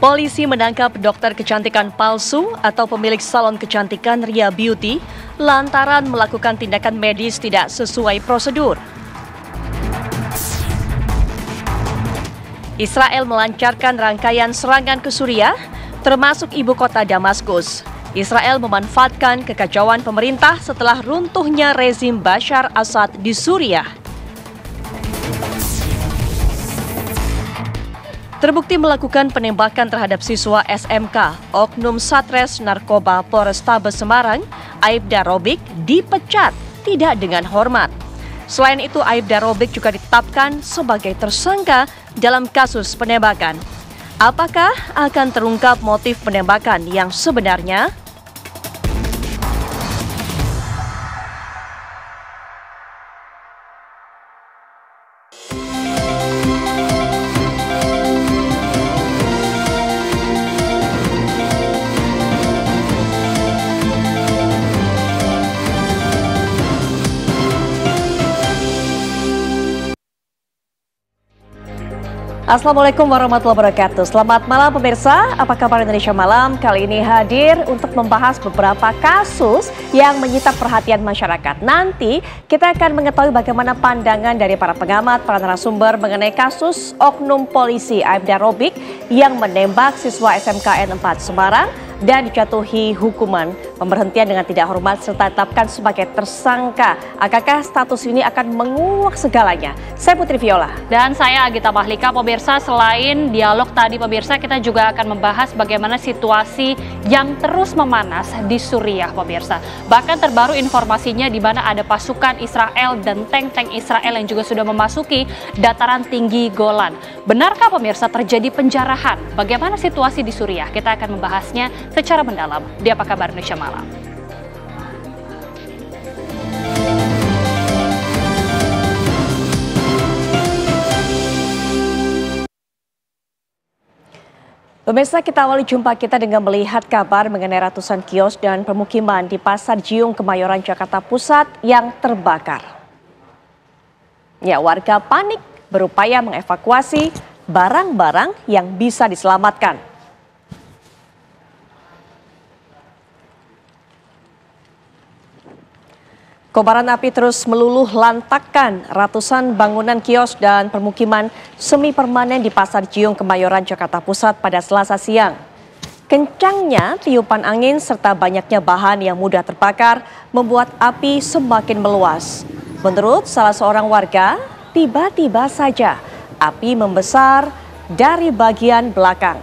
Polisi menangkap dokter kecantikan palsu atau pemilik salon kecantikan Ria Beauty lantaran melakukan tindakan medis tidak sesuai prosedur. Israel melancarkan rangkaian serangan ke Suriah, termasuk ibu kota Damaskus. Israel memanfaatkan kekacauan pemerintah setelah runtuhnya rezim Bashar Assad di Suriah. Terbukti melakukan penembakan terhadap siswa SMK, Oknum Satres Narkoba Polrestabes Semarang, Aibda Robik, dipecat tidak dengan hormat. Selain itu, Aibda Robik juga ditetapkan sebagai tersangka dalam kasus penembakan. Apakah akan terungkap motif penembakan yang sebenarnya? Assalamualaikum warahmatullahi wabarakatuh. Selamat malam pemirsa, apa kabar Indonesia Malam? Kali ini hadir untuk membahas beberapa kasus yang menyita perhatian masyarakat. Nanti kita akan mengetahui bagaimana pandangan dari para pengamat, para narasumber mengenai kasus oknum polisi Aibda Robik yang menembak siswa SMKN 4 Semarang dan dijatuhi hukuman pemberhentian dengan tidak hormat serta ditetapkan sebagai tersangka. Apakah status ini akan menguak segalanya? Saya Putri Viola. Dan saya Agita Mahlika. Pemirsa, selain dialog tadi pemirsa, kita juga akan membahas bagaimana situasi yang terus memanas di Suriah pemirsa. Bahkan terbaru informasinya di mana ada pasukan Israel dan tank-tank Israel yang juga sudah memasuki dataran tinggi Golan. Benarkah pemirsa terjadi penjarahan? Bagaimana situasi di Suriah? Kita akan membahasnya secara mendalam di Apa Kabar Indonesia Malam. Pemirsa, kita awali jumpa kita dengan melihat kabar mengenai ratusan kios dan permukiman di Pasar Jiung, Kemayoran, Jakarta Pusat yang terbakar. Ya, warga panik berupaya mengevakuasi barang-barang yang bisa diselamatkan. Kobaran api terus meluluh lantakkan ratusan bangunan kios dan permukiman semi permanen di Pasar Jiung, Kemayoran, Jakarta Pusat pada Selasa siang. Kencangnya tiupan angin serta banyaknya bahan yang mudah terbakar membuat api semakin meluas. Menurut salah seorang warga, tiba-tiba saja api membesar dari bagian belakang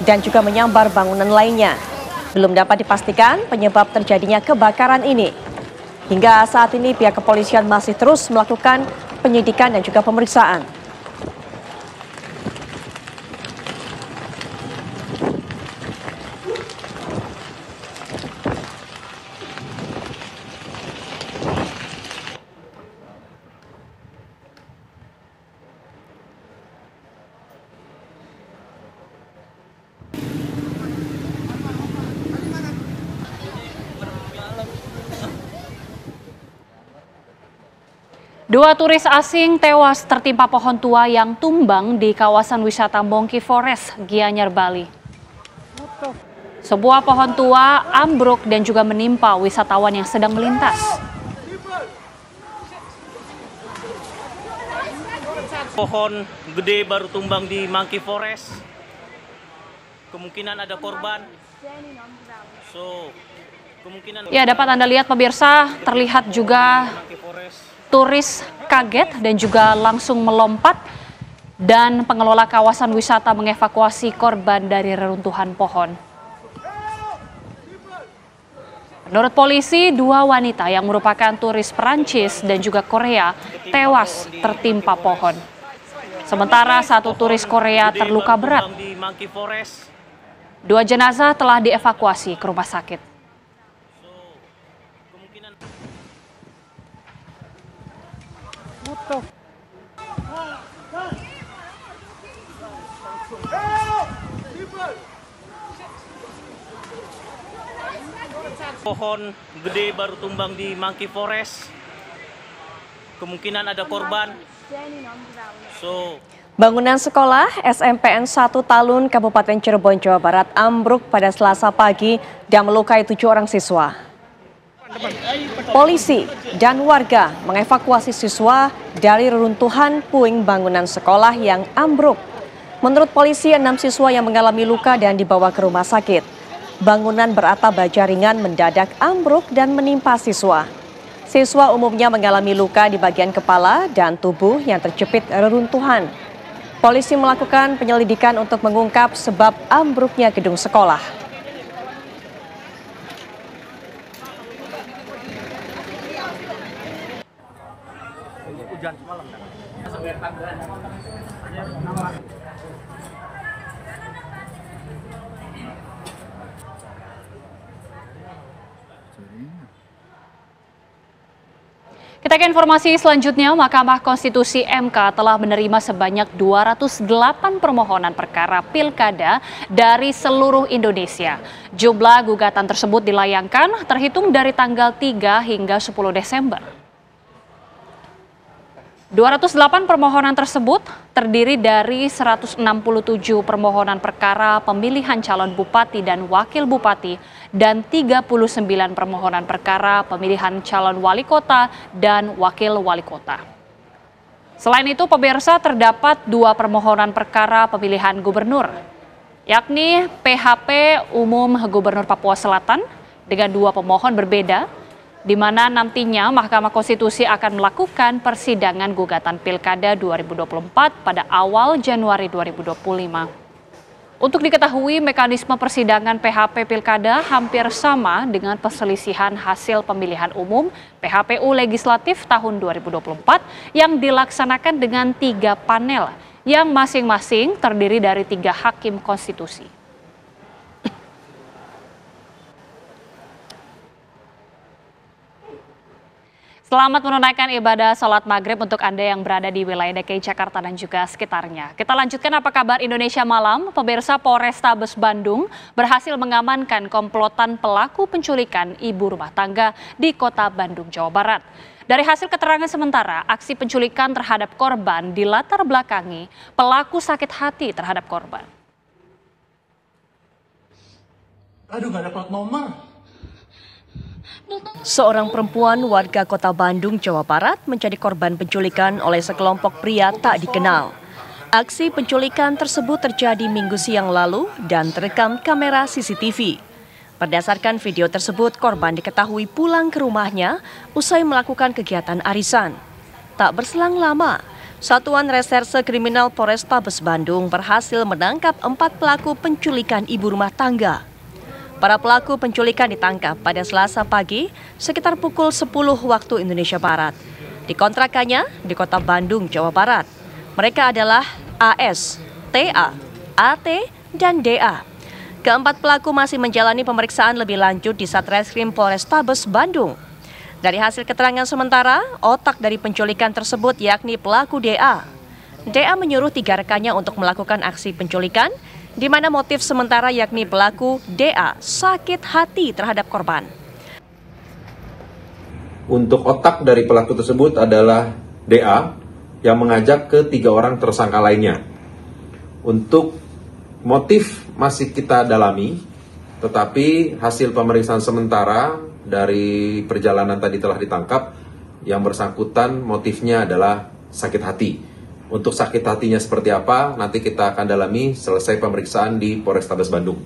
dan juga menyambar bangunan lainnya. Belum dapat dipastikan penyebab terjadinya kebakaran ini. Hingga saat ini pihak kepolisian masih terus melakukan penyidikan dan juga pemeriksaan. Dua turis asing tewas tertimpa pohon tua yang tumbang di kawasan wisata Monkey Forest, Gianyar, Bali. Sebuah pohon tua ambruk dan juga menimpa wisatawan yang sedang melintas. Pohon gede baru tumbang di Monkey Forest. Kemungkinan ada korban. Ya, dapat Anda lihat pemirsa, terlihat juga turis kaget dan juga langsung melompat, dan pengelola kawasan wisata mengevakuasi korban dari reruntuhan pohon. Menurut polisi, dua wanita yang merupakan turis Perancis dan juga Korea tewas tertimpa pohon. Sementara satu turis Korea terluka berat. Dua jenazah telah dievakuasi ke rumah sakit. Pohon gede baru tumbang di Monkey Forest. Kemungkinan ada korban. Bangunan sekolah SMPN 1 Talun, Kabupaten Cirebon, Jawa Barat ambruk pada Selasa pagi dan melukai 7 orang siswa. Polisi dan warga mengevakuasi siswa dari reruntuhan puing bangunan sekolah yang ambruk. Menurut polisi, 6 siswa yang mengalami luka dan dibawa ke rumah sakit. Bangunan beratap baja ringan mendadak ambruk dan menimpa siswa. Siswa umumnya mengalami luka di bagian kepala dan tubuh yang terjepit reruntuhan. Polisi melakukan penyelidikan untuk mengungkap sebab ambruknya gedung sekolah. Hujan semalam. Kita ke informasi selanjutnya, Mahkamah Konstitusi MK telah menerima sebanyak 208 permohonan perkara pilkada dari seluruh Indonesia. Jumlah gugatan tersebut dilayangkan terhitung dari tanggal 3 hingga 10 Desember. 208 permohonan tersebut terdiri dari 167 permohonan perkara pemilihan calon bupati dan wakil bupati dan 39 permohonan perkara pemilihan calon wali kota dan wakil wali kota. Selain itu, pemirsa, terdapat 2 permohonan perkara pemilihan gubernur, yakni PHP Umum Gubernur Papua Selatan dengan 2 pemohon berbeda, di mana nantinya Mahkamah Konstitusi akan melakukan persidangan gugatan Pilkada 2024 pada awal Januari 2025. Untuk diketahui, mekanisme persidangan PHP Pilkada hampir sama dengan perselisihan hasil pemilihan umum PHPU Legislatif tahun 2024 yang dilaksanakan dengan 3 panel yang masing-masing terdiri dari 3 hakim konstitusi. Selamat menunaikan ibadah sholat maghrib untuk Anda yang berada di wilayah DKI Jakarta dan juga sekitarnya. Kita lanjutkan apa kabar Indonesia Malam. Pemirsa, Polrestabes Bandung berhasil mengamankan komplotan pelaku penculikan ibu rumah tangga di kota Bandung, Jawa Barat. Dari hasil keterangan sementara, aksi penculikan terhadap korban dilatar belakangi pelaku sakit hati terhadap korban. Aduh, gak ada plat nomor. Seorang perempuan warga kota Bandung, Jawa Barat menjadi korban penculikan oleh sekelompok pria tak dikenal. Aksi penculikan tersebut terjadi Minggu siang lalu dan terekam kamera CCTV. Berdasarkan video tersebut, korban diketahui pulang ke rumahnya usai melakukan kegiatan arisan. Tak berselang lama, Satuan Reserse Kriminal Polrestabes Bandung berhasil menangkap 4 pelaku penculikan ibu rumah tangga. Para pelaku penculikan ditangkap pada Selasa pagi sekitar pukul 10 waktu Indonesia Barat. Di kontrakannya di kota Bandung, Jawa Barat. Mereka adalah AS, TA, AT, dan DA. Keempat pelaku masih menjalani pemeriksaan lebih lanjut di Satreskrim Polrestabes Bandung. Dari hasil keterangan sementara, otak dari penculikan tersebut yakni pelaku DA. DA menyuruh 3 rekannya untuk melakukan aksi penculikan, di mana motif sementara yakni pelaku DA sakit hati terhadap korban. Untuk otak dari pelaku tersebut adalah DA yang mengajak ke 3 orang tersangka lainnya. Untuk motif masih kita dalami, tetapi hasil pemeriksaan sementara dari perjalanan tadi telah ditangkap, yang bersangkutan motifnya adalah sakit hati. Untuk sakit hatinya seperti apa, nanti kita akan dalami selesai pemeriksaan di Polrestabes Bandung.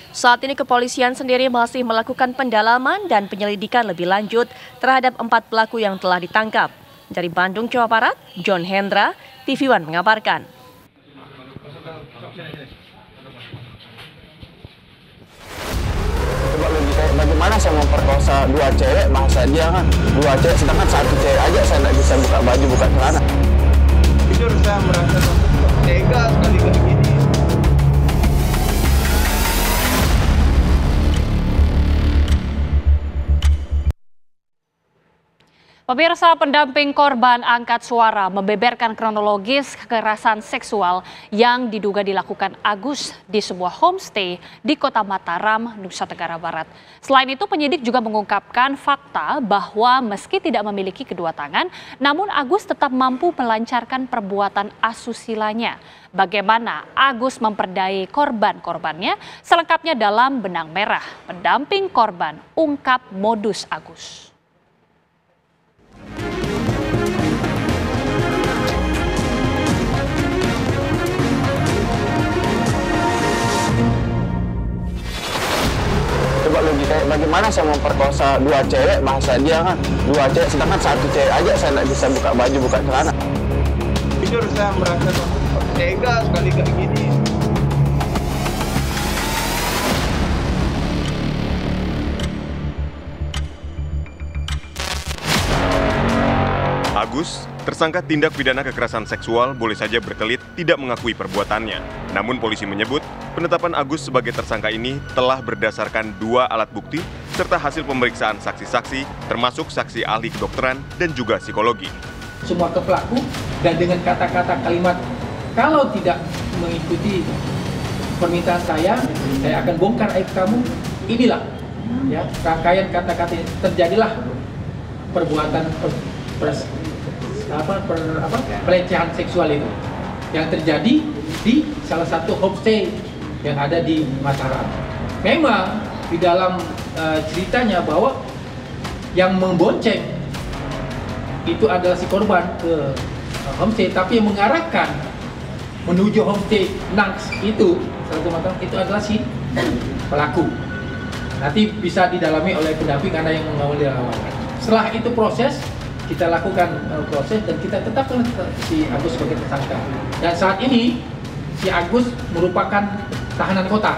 Saat ini kepolisian sendiri masih melakukan pendalaman dan penyelidikan lebih lanjut terhadap 4 pelaku yang telah ditangkap. Dari Bandung, Jawa Barat, John Hendra, TV One mengabarkan. Coba logika, bagaimana saya memperkosa 2 cewek, bangsa dia kan 2 cewek, sedangkan 1 cewek aja saya nggak bisa buka baju, buka celana. Jujur saya merasa tega sekali begini. Pemirsa, pendamping korban angkat suara membeberkan kronologis kekerasan seksual yang diduga dilakukan Agus di sebuah homestay di Kota Mataram, Nusa Tenggara Barat. Selain itu, penyidik juga mengungkapkan fakta bahwa meski tidak memiliki kedua tangan, namun Agus tetap mampu melancarkan perbuatan asusilanya. Bagaimana Agus memperdayai korban-korbannya? Selengkapnya dalam Benang Merah. Pendamping korban ungkap modus Agus. Coba logika, bagaimana saya memperkosa dua cewek, bahasa dia kan dua cewek, sedangkan satu cewek aja saya nggak bisa buka baju, buka celana. Jujur saya merasa tega sekali kayak gini. Agus, tersangka tindak pidana kekerasan seksual, boleh saja berkelit tidak mengakui perbuatannya. Namun polisi menyebut penetapan Agus sebagai tersangka ini telah berdasarkan 2 alat bukti serta hasil pemeriksaan saksi-saksi termasuk saksi ahli kedokteran dan juga psikologi. Semua ke pelaku dan dengan kata-kata kalimat kalau tidak mengikuti permintaan saya akan bongkar aib kamu. Inilah ya rangkaian kata-kata terjadilah perbuatan pelecehan seksual itu yang terjadi di salah satu homestay yang ada di Mataram. Memang di dalam ceritanya bahwa yang membonceng itu adalah si korban ke homestay, tapi yang mengarahkan menuju homestay Nangs itu salah satu Mataram itu adalah si pelaku. Nanti bisa didalami oleh pendamping karena yang mengawali awal. Setelah itu proses kita lakukan proses dan kita tetapkan si Agus sebagai tersangka. Dan saat ini si Agus merupakan tahanan kota.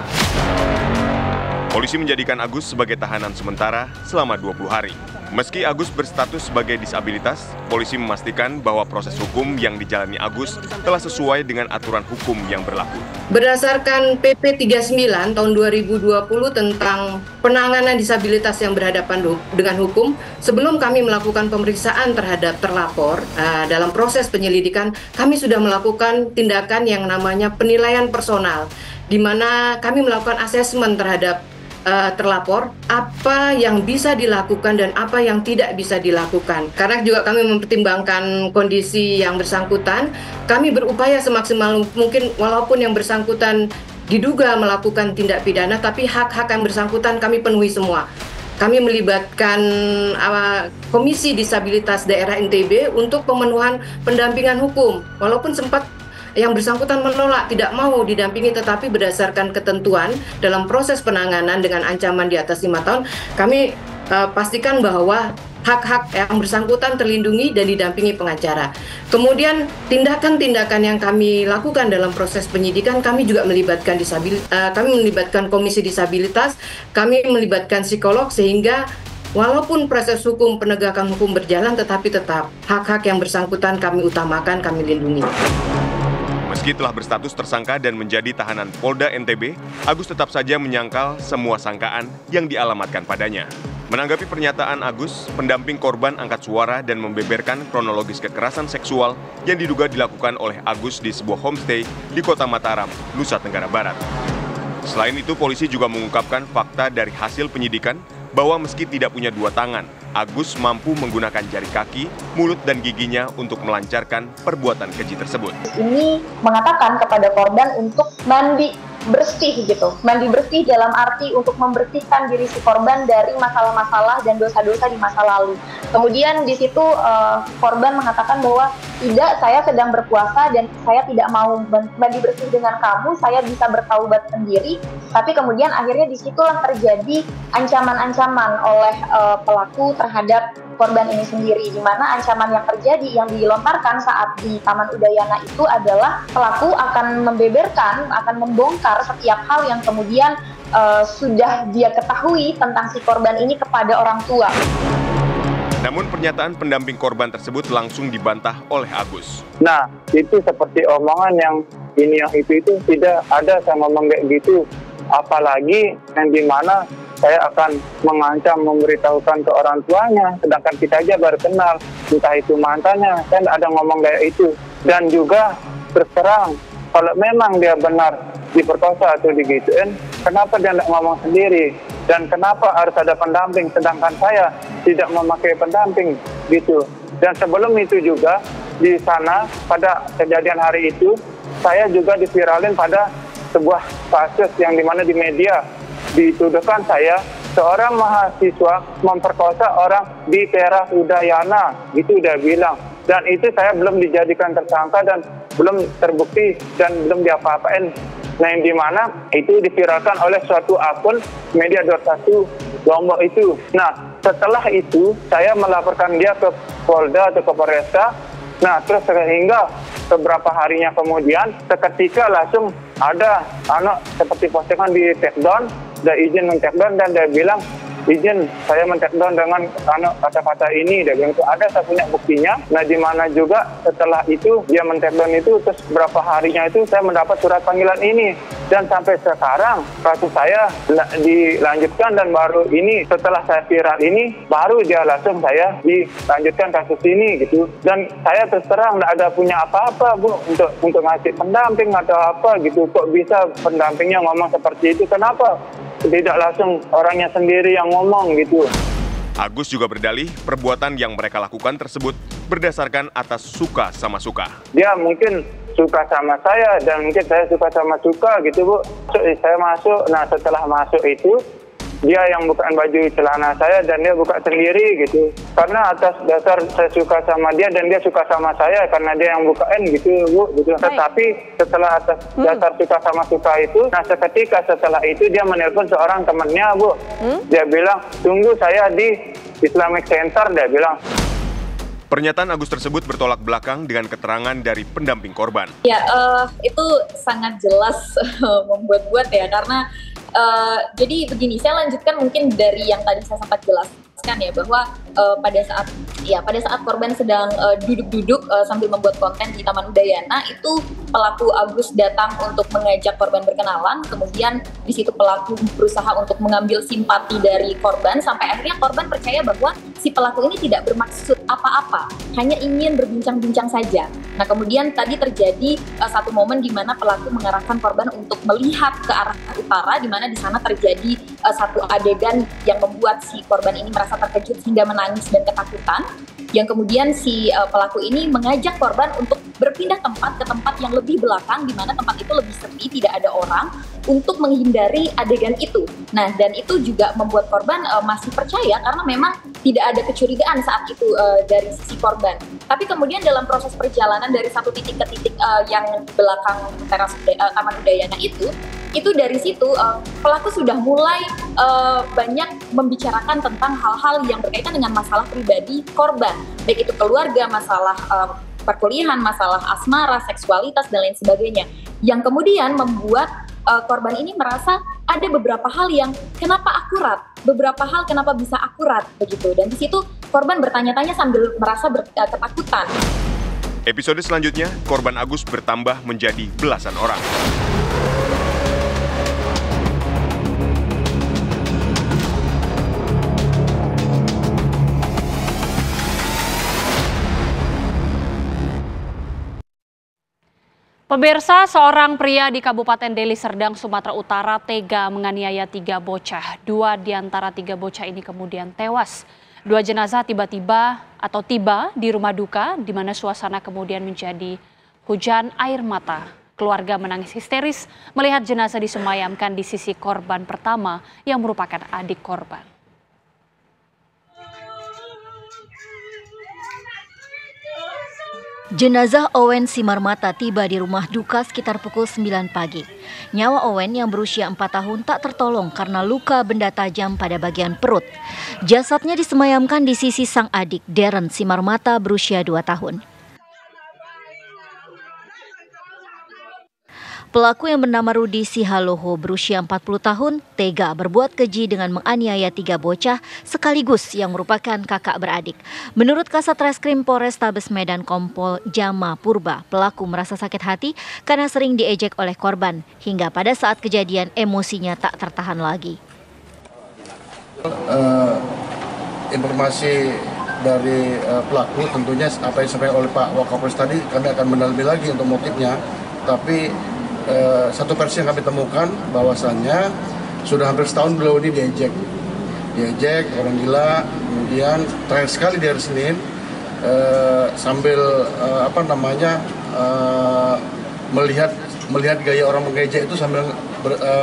Polisi menjadikan Agus sebagai tahanan sementara selama 20 hari. Meski Agus berstatus sebagai disabilitas, polisi memastikan bahwa proses hukum yang dijalani Agus telah sesuai dengan aturan hukum yang berlaku. Berdasarkan PP 39 tahun 2020 tentang penanganan disabilitas yang berhadapan dengan hukum, sebelum kami melakukan pemeriksaan terhadap terlapor dalam proses penyelidikan, kami sudah melakukan tindakan yang namanya penilaian personal, di mana kami melakukan asesmen terhadap terlapor, apa yang bisa dilakukan dan apa yang tidak bisa dilakukan. Karena juga kami mempertimbangkan kondisi yang bersangkutan, kami berupaya semaksimal mungkin walaupun yang bersangkutan diduga melakukan tindak pidana, tapi hak-hak yang bersangkutan kami penuhi semua. Kami melibatkan Komisi Disabilitas Daerah NTB untuk pemenuhan pendampingan hukum, walaupun sempat yang bersangkutan menolak, tidak mau didampingi, tetapi berdasarkan ketentuan dalam proses penanganan dengan ancaman di atas 5 tahun, kami pastikan bahwa hak-hak yang bersangkutan terlindungi dan didampingi pengacara. Kemudian tindakan-tindakan yang kami lakukan dalam proses penyidikan, kami juga melibatkan kami melibatkan Komisi Disabilitas, kami melibatkan psikolog, sehingga walaupun proses hukum penegakan hukum berjalan, tetapi tetap hak-hak yang bersangkutan kami utamakan, kami lindungi. Meski telah berstatus tersangka dan menjadi tahanan Polda NTB, Agus tetap saja menyangkal semua sangkaan yang dialamatkan padanya. Menanggapi pernyataan Agus, pendamping korban angkat suara dan membeberkan kronologis kekerasan seksual yang diduga dilakukan oleh Agus di sebuah homestay di Kota Mataram, Nusa Tenggara Barat. Selain itu, polisi juga mengungkapkan fakta dari hasil penyidikan bahwa meski tidak punya 2 tangan, Agus mampu menggunakan jari kaki, mulut, dan giginya untuk melancarkan perbuatan keji tersebut. Ini mengatakan kepada korban untuk mandi bersih gitu. Mandi bersih dalam arti untuk membersihkan diri si korban dari masalah-masalah dan dosa-dosa di masa lalu. Kemudian di situ korban mengatakan bahwa tidak, saya sedang berpuasa dan saya tidak mau mandi bersih dengan kamu, saya bisa bertaubat sendiri. Tapi kemudian akhirnya disitulah terjadi ancaman-ancaman oleh pelaku terhadap korban ini sendiri, di mana ancaman yang terjadi yang dilontarkan saat di Taman Udayana itu adalah pelaku akan membeberkan, akan membongkar setiap hal yang kemudian sudah dia ketahui tentang si korban ini kepada orang tua. Namun pernyataan pendamping korban tersebut langsung dibantah oleh Agus. Nah, itu seperti omongan yang ini yang itu tidak ada, saya ngomong kayak gitu. Apalagi yang dimana saya akan mengancam, memberitahukan ke orang tuanya, sedangkan kita aja baru kenal, entah itu mantannya, saya tidak ada ngomong kayak itu. Dan juga terserang, kalau memang dia benar diperkosa atau digituin, kenapa dia tidak ngomong sendiri? Dan kenapa harus ada pendamping, sedangkan saya tidak memakai pendamping gitu. Dan sebelum itu juga, di sana pada kejadian hari itu, saya juga diviralin pada sebuah kasus yang dimana di media dituduhkan saya seorang mahasiswa memperkosa orang di teras Udayana, gitu dia bilang. Dan itu saya belum dijadikan tersangka dan belum terbukti dan belum diapa-apain. Nah, yang dimana itu diviralkan oleh suatu akun media 21 Lombok itu. Nah, setelah itu saya melaporkan dia ke Polda atau ke Polresta. Nah, terus sehingga beberapa harinya kemudian, seketika langsung ada anak seperti postingan di take down, ada izin men-take down, dan dia bilang, izin saya men-take down dengan kata-kata ini. Dia bilang itu ada, saya punya buktinya. Nah, di mana juga setelah itu dia men-take down itu, terus berapa harinya itu saya mendapat surat panggilan ini. Dan sampai sekarang kasus saya dilanjutkan, dan baru ini setelah saya viral ini baru dia langsung saya dilanjutkan kasus ini gitu. Dan saya terus terang tidak ada punya apa-apa Bu untuk ngasih pendamping atau apa gitu. Kok bisa pendampingnya ngomong seperti itu? Kenapa tidak langsung orangnya sendiri yang ngomong gitu? Agus juga berdalih perbuatan yang mereka lakukan tersebut berdasarkan atas suka sama suka. Dia mungkin suka sama saya dan mungkin saya suka sama suka gitu Bu. Saya masuk, nah setelah masuk itu dia yang bukain baju celana saya dan dia buka sendiri gitu. Karena atas dasar saya suka sama dia dan dia suka sama saya karena dia yang bukain gitu Bu. Gitu. Tetapi setelah atas dasar suka sama suka itu, nah seketika setelah itu dia menelpon seorang temannya Bu. Dia bilang, tunggu saya di Islamic Center, dia bilang. Pernyataan Agus tersebut bertolak belakang dengan keterangan dari pendamping korban. Ya, itu sangat jelas membuat-buat ya, karena jadi begini, saya lanjutkan mungkin dari yang tadi saya sempat jelaskan ya, bahwa pada saat korban sedang duduk-duduk sambil membuat konten di Taman Udayana, itu pelaku Agus datang untuk mengajak korban berkenalan, kemudian di situ pelaku berusaha untuk mengambil simpati dari korban, sampai akhirnya korban percaya bahwa si pelaku ini tidak bermaksud apa-apa, hanya ingin berbincang-bincang saja. Nah, kemudian tadi terjadi satu momen di mana pelaku mengarahkan korban untuk melihat ke arah utara, di mana di sana terjadi satu adegan yang membuat si korban ini merasa terkejut hingga menangis dan ketakutan. Yang kemudian si pelaku ini mengajak korban untuk berpindah tempat ke tempat yang lebih belakang, di mana tempat itu lebih sepi, tidak ada orang, untuk menghindari adegan itu. Nah, dan itu juga membuat korban masih percaya karena memang tidak ada kecurigaan saat itu dari sisi korban. Tapi kemudian dalam proses perjalanan dari satu titik ke titik yang belakang teras Taman Udayana itu dari situ pelaku sudah mulai banyak membicarakan tentang hal-hal yang berkaitan dengan masalah pribadi korban, baik itu keluarga, masalah perkuliahan, masalah asmara, seksualitas, dan lain sebagainya, yang kemudian membuat korban ini merasa ada beberapa hal yang kenapa akurat, beberapa hal kenapa bisa akurat begitu, dan di situ korban bertanya-tanya sambil merasa ketakutan. Episode selanjutnya, korban Agus bertambah menjadi belasan orang. Pemirsa, seorang pria di Kabupaten Deli Serdang, Sumatera Utara tega menganiaya 3 bocah. 2 di antara 3 bocah ini kemudian tewas. 2 jenazah tiba di rumah duka, di mana suasana kemudian menjadi hujan air mata. Keluarga menangis histeris melihat jenazah disemayamkan di sisi korban pertama yang merupakan adik korban. Jenazah Owen Simarmata tiba di rumah duka sekitar pukul 9 pagi. Nyawa Owen yang berusia 4 tahun tak tertolong karena luka benda tajam pada bagian perut. Jasadnya disemayamkan di sisi sang adik, Darren Simarmata, berusia 2 tahun. Pelaku yang bernama Rudi Sihaloho berusia 40 tahun tega berbuat keji dengan menganiaya 3 bocah sekaligus yang merupakan kakak beradik. Menurut Kasat Reskrim Polrestabes Medan Kompol Jama Purba, pelaku merasa sakit hati karena sering diejek oleh korban hingga pada saat kejadian emosinya tak tertahan lagi. Informasi dari pelaku tentunya apa yang disampaikan oleh Pak Wakapolres tadi, kami akan mendalami lagi untuk motifnya. Tapi satu versi yang kami temukan bahwasannya sudah hampir setahun beliau ini diejek orang gila. Kemudian terakhir sekali di hari Senin sambil melihat gaya orang mengejek itu sambil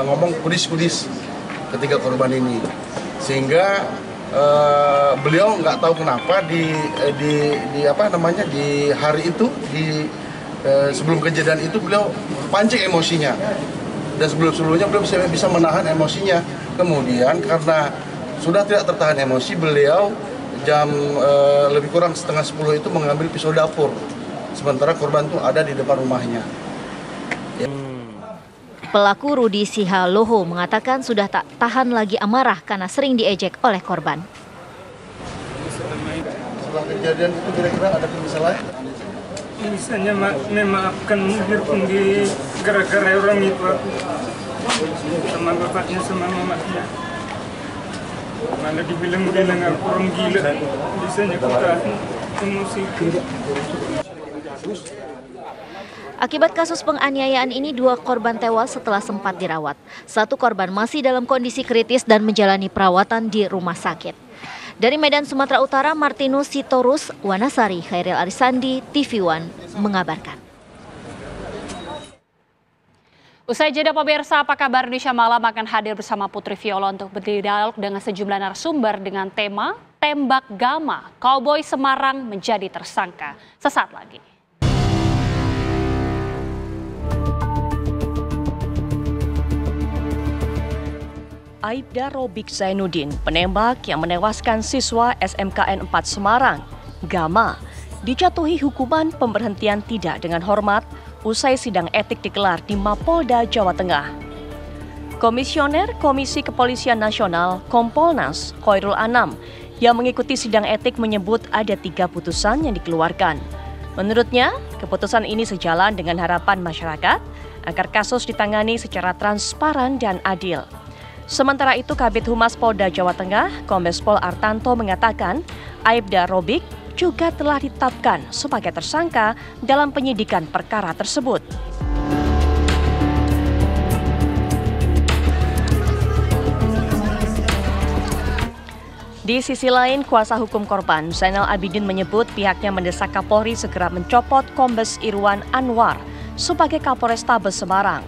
ngomong kudis-kudis ketika korban ini, sehingga beliau nggak tahu kenapa di hari itu sebelum kejadian itu beliau pancing emosinya, dan sebelumnya beliau bisa menahan emosinya. Kemudian karena sudah tidak tertahan emosi, beliau jam lebih kurang setengah 10 itu mengambil pisau dapur, sementara korban itu ada di depan rumahnya. Pelaku Rudi Sihaloho mengatakan sudah tak tahan lagi amarah karena sering diejek oleh korban. Setelah kejadian itu kira-kira ada permasalahan? Misalnya memaafkan biarpun gara-gara orang itu sama bapaknya sama mamanya. Malah dibilang-bilang aku orang gila, bisanya kita emosi. Akibat kasus penganiayaan ini, 2 korban tewas setelah sempat dirawat. 1 korban masih dalam kondisi kritis dan menjalani perawatan di rumah sakit. Dari Medan, Sumatera Utara, Martinus Sitorus Wanasari, Khairil Arisandi, TV One mengabarkan. Usai jeda pemirsa, apa kabar Indonesia Malam akan hadir bersama Putri Viola untuk berdialog dengan sejumlah narasumber dengan tema Tembak Gama, Cowboy Semarang menjadi tersangka. Sesaat lagi. Aibda Robik Zainuddin, penembak yang menewaskan siswa SMKN 4 Semarang, Gama, dijatuhi hukuman pemberhentian tidak dengan hormat usai sidang etik digelar di Mapolda, Jawa Tengah. Komisioner Komisi Kepolisian Nasional Kompolnas Khairul Anam yang mengikuti sidang etik menyebut ada 3 putusan yang dikeluarkan. Menurutnya, keputusan ini sejalan dengan harapan masyarakat agar kasus ditangani secara transparan dan adil. Sementara itu, Kabid Humas Polda Jawa Tengah, Kombes Pol Artanto mengatakan, Aibda Robik juga telah ditetapkan sebagai tersangka dalam penyidikan perkara tersebut. Di sisi lain, kuasa hukum korban Zainal Abidin menyebut pihaknya mendesak Kapolri segera mencopot Kombes Irwan Anwar sebagai Kapolrestabes Semarang.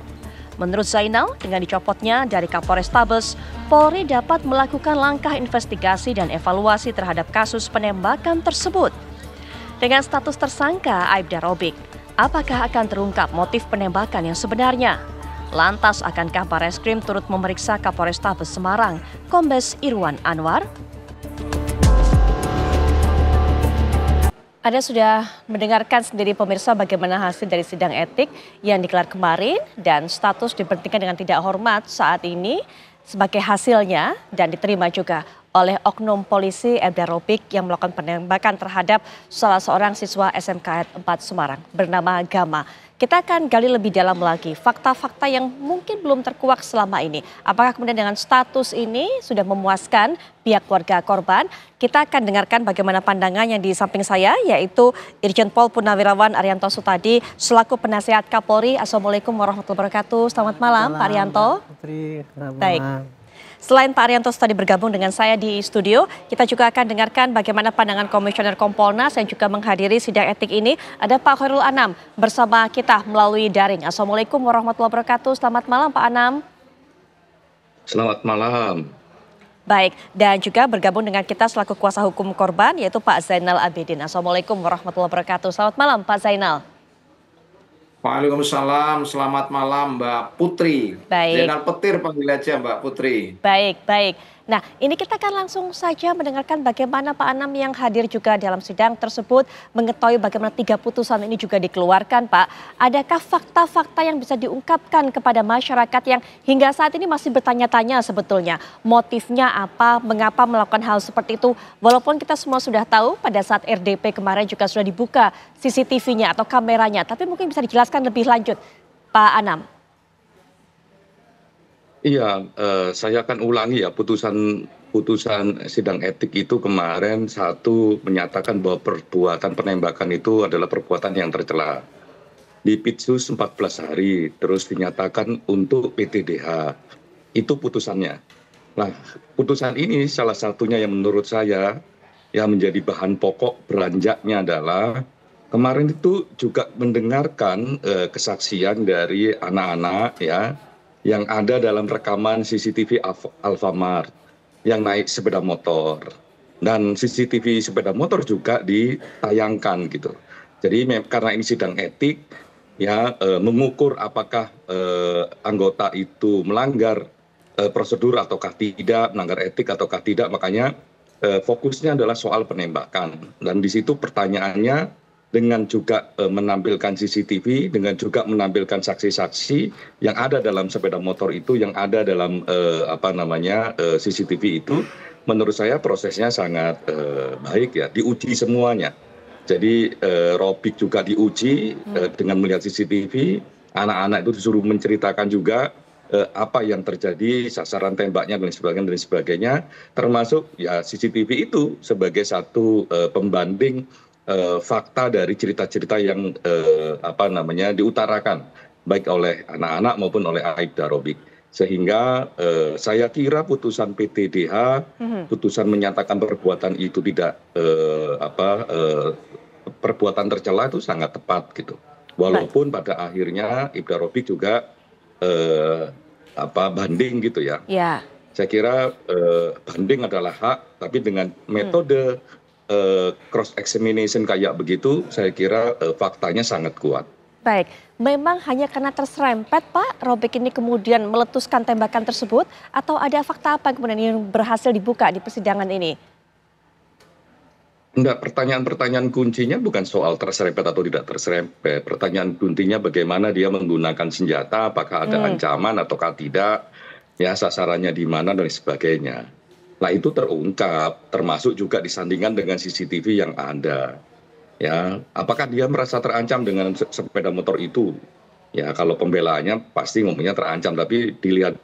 Menurut Zainal, dengan dicopotnya dari Kapolrestabes, Polri dapat melakukan langkah investigasi dan evaluasi terhadap kasus penembakan tersebut. Dengan status tersangka Aibda Robik, apakah akan terungkap motif penembakan yang sebenarnya? Lantas, akankah Barreskrim turut memeriksa Kapolrestabes Semarang, Kombes Irwan Anwar? Anda sudah mendengarkan sendiri pemirsa bagaimana hasil dari sidang etik yang digelar kemarin dan status diberhentikan dengan tidak hormat saat ini sebagai hasilnya dan diterima juga oleh oknum polisi Aibda Robik yang melakukan penembakan terhadap salah seorang siswa SMKN 4 Semarang bernama Gama. Kita akan gali lebih dalam lagi fakta-fakta yang mungkin belum terkuak selama ini. Apakah kemudian dengan status ini sudah memuaskan pihak keluarga korban? Kita akan dengarkan bagaimana pandangan yang di samping saya, yaitu Irjen Pol Purnawirawan Arianto Sutadi selaku penasihat Kapolri. Assalamualaikum warahmatullahi wabarakatuh. Selamat malam Pak Arianto. Baik. Selain Pak Arianto tadi bergabung dengan saya di studio, kita juga akan dengarkan bagaimana pandangan Komisioner Kompolnas yang juga menghadiri sidang etik ini. Ada Pak Khairul Anam bersama kita melalui daring. Assalamualaikum warahmatullahi wabarakatuh. Selamat malam Pak Anam. Selamat malam. Baik, dan juga bergabung dengan kita selaku kuasa hukum korban yaitu Pak Zainal Abidin. Assalamualaikum warahmatullahi wabarakatuh. Selamat malam Pak Zainal. Waalaikumsalam, selamat malam Mbak Putri. Baik. Zainal Petir panggil aja Mbak Putri. Baik, baik. Nah, ini kita akan langsung saja mendengarkan bagaimana Pak Anam yang hadir juga dalam sidang tersebut mengetahui bagaimana 3 putusan ini juga dikeluarkan, Pak. Adakah fakta-fakta yang bisa diungkapkan kepada masyarakat yang hingga saat ini masih bertanya-tanya sebetulnya motifnya apa, mengapa melakukan hal seperti itu? Walaupun kita semua sudah tahu pada saat RDP kemarin juga sudah dibuka CCTV-nya atau kameranya, tapi mungkin bisa dijelaskan lebih lanjut, Pak Anam. Iya, saya akan ulangi ya putusan putusan sidang etik itu kemarin satu menyatakan bahwa perbuatan penembakan itu adalah perbuatan yang tercela. Dipitsus 14 hari, terus dinyatakan untuk PTDH. Itu putusannya. Nah, putusan ini salah satunya yang menurut saya yang menjadi bahan pokok beranjaknya adalah kemarin itu juga mendengarkan kesaksian dari anak-anak ya yang ada dalam rekaman CCTV Alfamart yang naik sepeda motor, dan CCTV sepeda motor juga ditayangkan gitu. Jadi karena ini sidang etik ya, mengukur apakah anggota itu melanggar prosedur ataukah tidak, melanggar etik ataukah tidak, makanya fokusnya adalah soal penembakan. Dan di situ pertanyaannya dengan juga menampilkan CCTV, dengan juga menampilkan saksi-saksi yang ada dalam sepeda motor itu, yang ada dalam CCTV itu, menurut saya prosesnya sangat baik ya, diuji semuanya. Jadi Robik juga diuji dengan melihat CCTV, anak-anak itu disuruh menceritakan juga apa yang terjadi, sasaran tembaknya dan sebagainya, termasuk ya CCTV itu sebagai satu pembanding fakta dari cerita-cerita yang diutarakan baik oleh anak-anak maupun oleh Aibda Robik. Sehingga saya kira putusan PTDH, putusan menyatakan perbuatan itu tidak perbuatan tercela itu sangat tepat gitu. Walaupun pada akhirnya Aibda Robik juga banding gitu ya. Saya kira banding adalah hak, tapi dengan metode cross examination kayak begitu, saya kira faktanya sangat kuat. Baik, memang hanya karena terserempet Pak Robik ini kemudian meletuskan tembakan tersebut, atau ada fakta apa kemudian yang berhasil dibuka di persidangan ini? Enggak, pertanyaan-pertanyaan kuncinya bukan soal terserempet atau tidak terserempet. Pertanyaan kuncinya bagaimana dia menggunakan senjata, apakah ada ancaman ataukah tidak, ya sasarannya di mana dan sebagainya. Nah itu terungkap, termasuk juga disandingkan dengan CCTV yang ada. Ya, apakah dia merasa terancam dengan sepeda motor itu? Ya kalau pembelaannya pasti ngomongnya terancam, tapi dilihat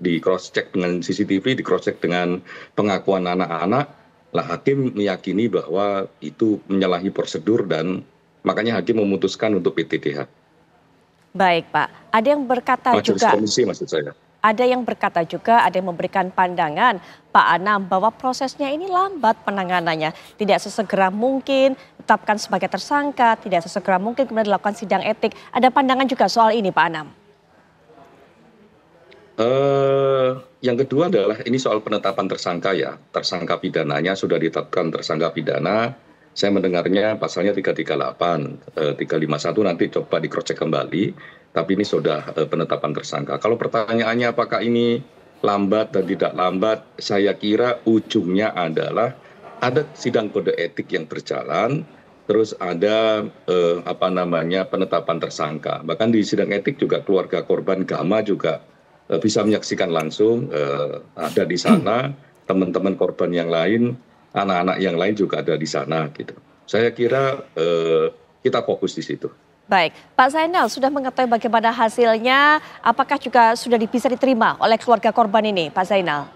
di cross check dengan CCTV, di cross check dengan pengakuan anak-anak, lah hakim meyakini bahwa itu menyalahi prosedur dan makanya hakim memutuskan untuk PTDH. Baik Pak, ada yang berkata juga. Komisi maksud saya. Ada yang berkata juga, ada yang memberikan pandangan Pak Anam bahwa prosesnya ini lambat penanganannya. Tidak sesegera mungkin ditetapkan sebagai tersangka, tidak sesegera mungkin kemudian dilakukan sidang etik. Ada pandangan juga soal ini Pak Anam? Yang kedua adalah ini soal penetapan tersangka ya. Tersangka pidananya sudah ditetapkan tersangka pidana. Saya mendengarnya pasalnya 338, 351 nanti coba di cross check kembali. Tapi ini sudah penetapan tersangka. Kalau pertanyaannya apakah ini lambat dan tidak lambat, saya kira ujungnya adalah ada sidang kode etik yang berjalan, terus ada penetapan tersangka. Bahkan di sidang etik juga keluarga korban Gama juga bisa menyaksikan langsung, ada di sana, teman-teman korban yang lain, anak-anak yang lain juga ada di sana gitu. Saya kira kita fokus di situ. Baik, Pak Zainal sudah mengetahui bagaimana hasilnya, apakah juga sudah bisa diterima oleh keluarga korban ini, Pak Zainal?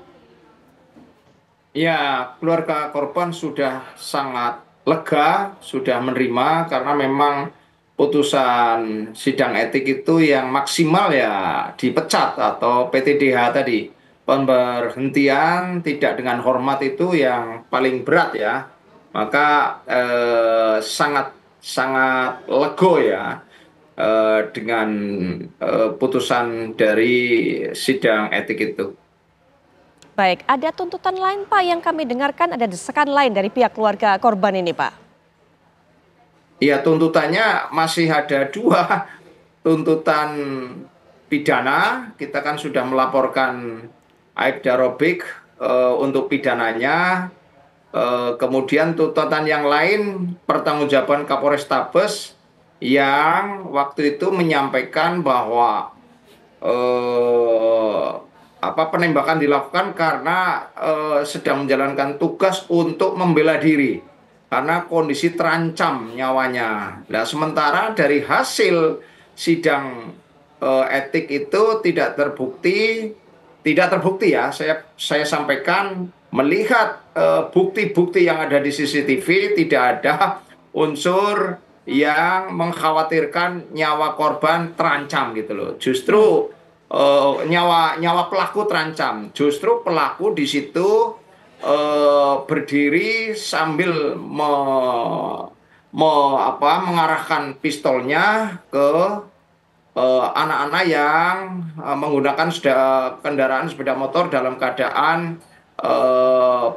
Ya, keluarga korban sudah sangat lega, sudah menerima karena memang putusan sidang etik itu yang maksimal ya dipecat atau PTDH tadi. Pemberhentian tidak dengan hormat itu yang paling berat ya. Maka sangat lego ya dengan putusan dari sidang etik itu. Baik, ada tuntutan lain Pak yang kami dengarkan, ada desakan lain dari pihak keluarga korban ini Pak? Iya, tuntutannya masih ada dua. Tuntutan pidana, kita kan sudah melaporkan Aibda Robik untuk pidananya. Kemudian tuntutan yang lain pertanggungjawaban Kapolrestabes yang waktu itu menyampaikan bahwa penembakan dilakukan karena sedang menjalankan tugas untuk membela diri karena kondisi terancam nyawanya. Nah, sementara dari hasil sidang etik itu tidak terbukti ya, saya sampaikan melihat bukti-bukti yang ada di CCTV, tidak ada unsur yang mengkhawatirkan nyawa korban terancam gitu loh. Justru nyawa pelaku terancam. Justru pelaku di situ berdiri sambil mengarahkan pistolnya ke anak-anak yang menggunakan kendaraan sepeda motor dalam keadaan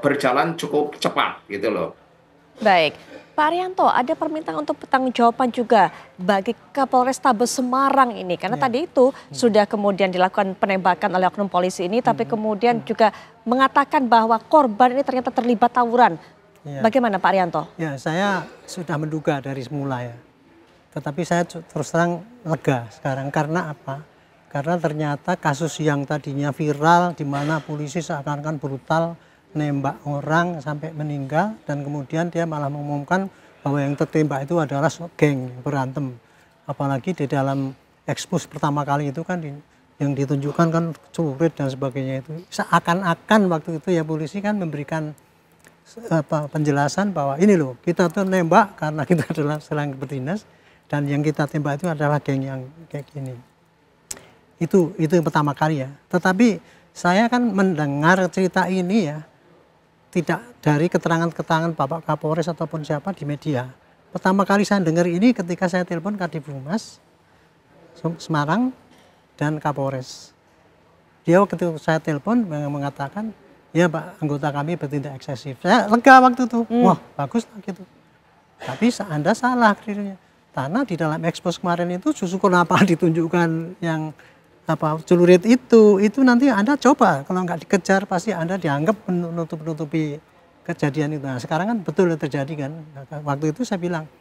berjalan cukup cepat gitu loh. Baik, Pak Arianto, ada permintaan untuk pertanggungjawaban juga bagi Kapolrestabes Semarang ini, karena tadi itu sudah kemudian dilakukan penembakan oleh oknum polisi ini, tapi kemudian juga mengatakan bahwa korban ini ternyata terlibat tawuran. Bagaimana Pak Arianto? Ya, saya sudah menduga dari semula ya. Tetapi saya terus terang lega sekarang. Karena apa? Karena ternyata kasus yang tadinya viral di mana polisi seakan-akan brutal nembak orang sampai meninggal, dan kemudian dia malah mengumumkan bahwa yang tertembak itu adalah geng berantem. Apalagi di dalam ekspos pertama kali itu kan yang ditunjukkan kan celurit dan sebagainya itu. Seakan-akan waktu itu ya polisi kan memberikan penjelasan bahwa ini loh, kita tuh nembak karena kita adalah sedang berdinas, dan yang kita tembak itu adalah geng yang kayak gini. Itu yang pertama kali ya. Tetapi saya kan mendengar cerita ini ya tidak dari keterangan-keterangan Bapak Kapolres ataupun siapa di media. Pertama kali saya dengar ini ketika saya telepon Kadifhumas Semarang dan Kapolres. Dia waktu saya telepon mengatakan, ya Pak, anggota kami bertindak eksesif. Saya lega waktu itu. Wah, bagus lah gitu. Tapi Anda salah kriteria. Karena di dalam ekspos kemarin itu justru kenapa ditunjukkan yang celurit itu nanti Anda coba, kalau nggak dikejar pasti Anda dianggap menutupi kejadian itu. Nah, sekarang kan betul terjadi kan. Waktu itu saya bilang,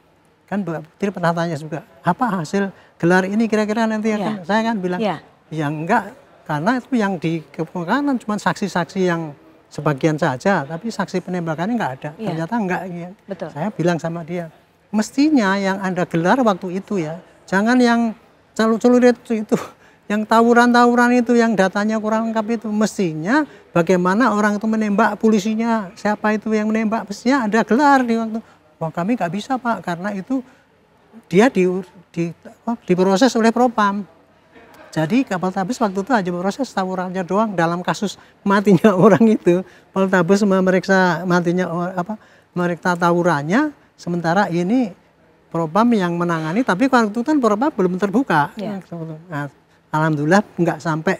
kan Putri pernah tanya juga, apa hasil gelar ini kira-kira nanti akan, saya kan bilang, ya enggak, karena itu yang dikemukakan cuma saksi-saksi yang sebagian saja, tapi saksi penembakannya nggak ada. Ternyata enggak. Ya. Betul. Saya bilang sama dia, mestinya yang Anda gelar waktu itu ya, jangan yang celurit itu. Yang tawuran-tawuran itu, yang datanya kurang lengkap itu, mestinya bagaimana orang itu menembak, polisinya siapa itu yang menembak, mestinya ada gelar di waktu. Wah, kami nggak bisa Pak, karena itu dia diproses oleh Propam. Jadi Kapoltabes waktu itu hanya proses tawurannya doang. Dalam kasus matinya orang itu, Poltabes memeriksa matinya memeriksa tawurannya, sementara ini Propam yang menangani, tapi waktu itu kan Propam belum terbuka. Nah, alhamdulillah nggak sampai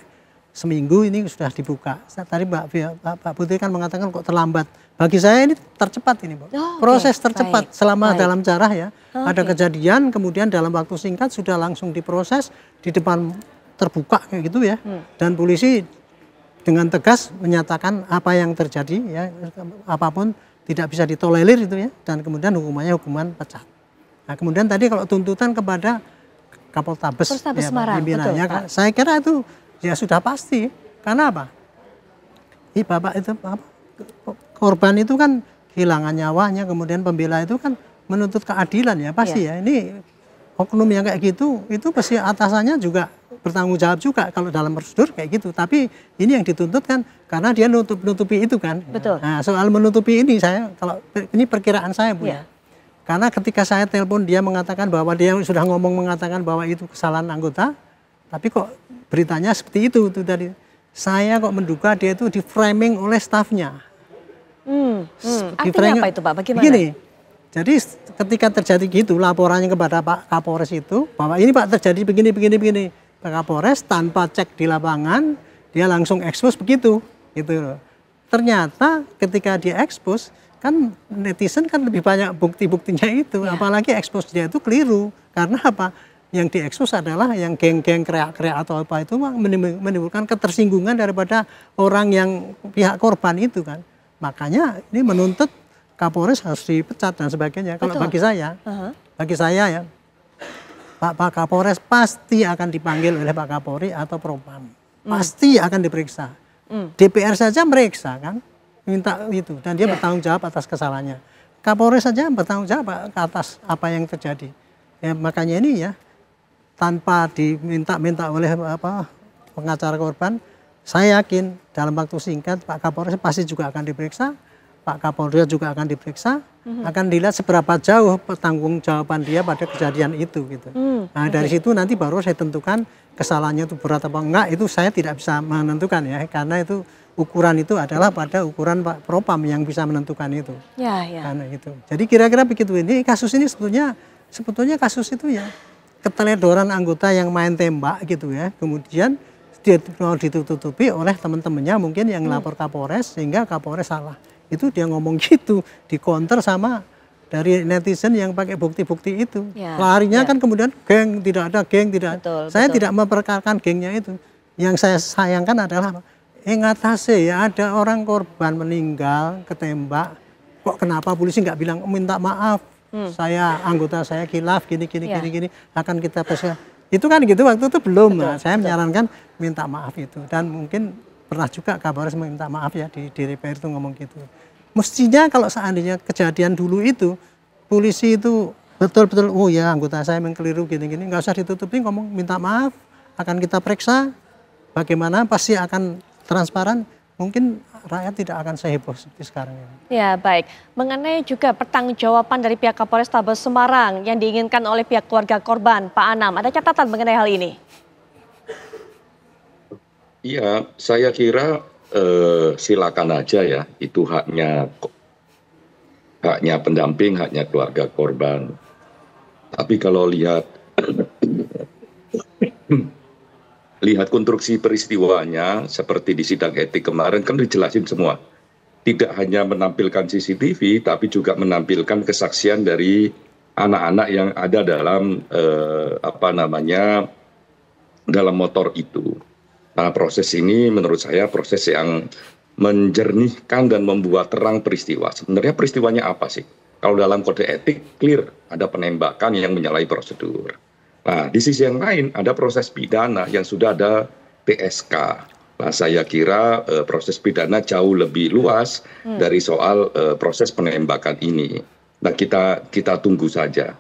seminggu ini sudah dibuka. Tadi Pak Putri kan mengatakan kok terlambat. Bagi saya ini tercepat ini, Bu. Proses tercepat selama dalam cara ya. Ada kejadian, kemudian dalam waktu singkat sudah langsung diproses di depan terbuka kayak gitu ya. Dan polisi dengan tegas menyatakan apa yang terjadi ya, apapun tidak bisa ditolerir itu ya. Dan kemudian hukumannya hukuman pecat. Nah, kemudian tadi kalau tuntutan kepada Kapoltabes ya, pimpinannya, betul, saya kira itu ya sudah pasti. Karena apa? Bapak itu korban itu kan kehilangan nyawanya, kemudian pembela itu kan menuntut keadilan ya pasti ya. Ini oknum yang kayak gitu, itu pasti atasannya juga bertanggung jawab juga kalau dalam prosedur kayak gitu. Tapi ini yang dituntut kan karena dia nutupi itu kan. Betul. Nah, soal menutupi ini saya kalau ini perkiraan saya Bu ya. Karena ketika saya telepon dia mengatakan bahwa dia sudah mengatakan bahwa itu kesalahan anggota, tapi kok beritanya seperti itu tadi. Saya kok menduga dia itu di framing oleh stafnya. Artinya apa itu Pak? Bagaimana? Begini, jadi ketika terjadi gitu laporannya kepada Pak Kapolres itu bahwa ini Pak terjadi begini. Pak Kapolres tanpa cek di lapangan dia langsung ekspos begitu, gitu. Ternyata ketika dia ekspos kan netizen kan lebih banyak bukti-buktinya itu, apalagi ekspos dia itu keliru. Karena apa? Yang diekspos adalah yang geng-geng kreak-kreak atau apa itu menimbulkan ketersinggungan daripada orang yang pihak korban itu kan. Makanya ini menuntut Kapolres harus dipecat dan sebagainya. Kalau bagi saya ya, Pak Kapolres pasti akan dipanggil oleh Pak Kapolri atau Propam. Pasti akan diperiksa. DPR saja meriksa kan. Minta itu dan dia bertanggung jawab atas kesalahannya. Kapolres saja bertanggung jawab atas apa yang terjadi. Ya, makanya ini ya tanpa diminta oleh pengacara korban, Saya yakin dalam waktu singkat Pak Kapolres pasti juga akan diperiksa, Pak Kapolda juga akan diperiksa, akan dilihat seberapa jauh pertanggungjawaban dia pada kejadian itu gitu. Nah dari situ nanti baru saya tentukan kesalahannya itu berat apa enggak, itu saya tidak bisa menentukan ya, karena itu ukuran itu adalah pada ukuran Pak Propam yang bisa menentukan itu. Ya, ya. Karena itu. Jadi kira-kira begitu. Ini kasus ini sebetulnya kasus itu ya keteledoran anggota yang main tembak gitu ya, kemudian dia mau ditutupi oleh teman-temannya mungkin yang lapor Kapolres sehingga Kapolres salah. Itu dia ngomong gitu, dikonter sama dari netizen yang pakai bukti-bukti itu. Ya, Larinya ya. kan kemudian geng, tidak ada geng, tidak. Saya tidak memperkarakan gengnya itu. Yang saya sayangkan adalah ngatasi ya ada orang korban meninggal ketembak, kok kenapa polisi nggak bilang minta maaf, saya anggota saya khilaf gini akan kita periksa. Itu kan gitu waktu itu belum. Nah, saya menyarankan minta maaf itu, dan mungkin pernah juga Kapolres meminta maaf ya di DPR itu ngomong gitu. Mestinya kalau seandainya kejadian dulu itu polisi itu betul-betul oh ya anggota saya mengkeliru gini-gini, nggak usah ditutupi, ngomong minta maaf, akan kita periksa bagaimana, pasti akan transparan, mungkin rakyat tidak akan seheboh seperti sekarang ini. Ya baik, mengenai juga pertanggungjawaban dari pihak Kapolrestabes Semarang yang diinginkan oleh pihak keluarga korban, Pak Anam, ada catatan mengenai hal ini? Iya, saya kira silakan aja ya, itu haknya pendamping, haknya keluarga korban. Tapi kalau lihat konstruksi peristiwanya seperti di sidang etik kemarin kan dijelasin semua. Tidak hanya menampilkan CCTV, tapi juga menampilkan kesaksian dari anak-anak yang ada dalam dalam motor itu. Nah, proses ini menurut saya proses yang menjernihkan dan membuat terang peristiwa. Sebenarnya peristiwanya apa sih? Kalau dalam kode etik clear, ada penembakan yang menyalahi prosedur. Nah, di sisi yang lain ada proses pidana yang sudah ada PSK. Nah, saya kira proses pidana jauh lebih luas dari soal proses penembakan ini. Nah, kita tunggu saja.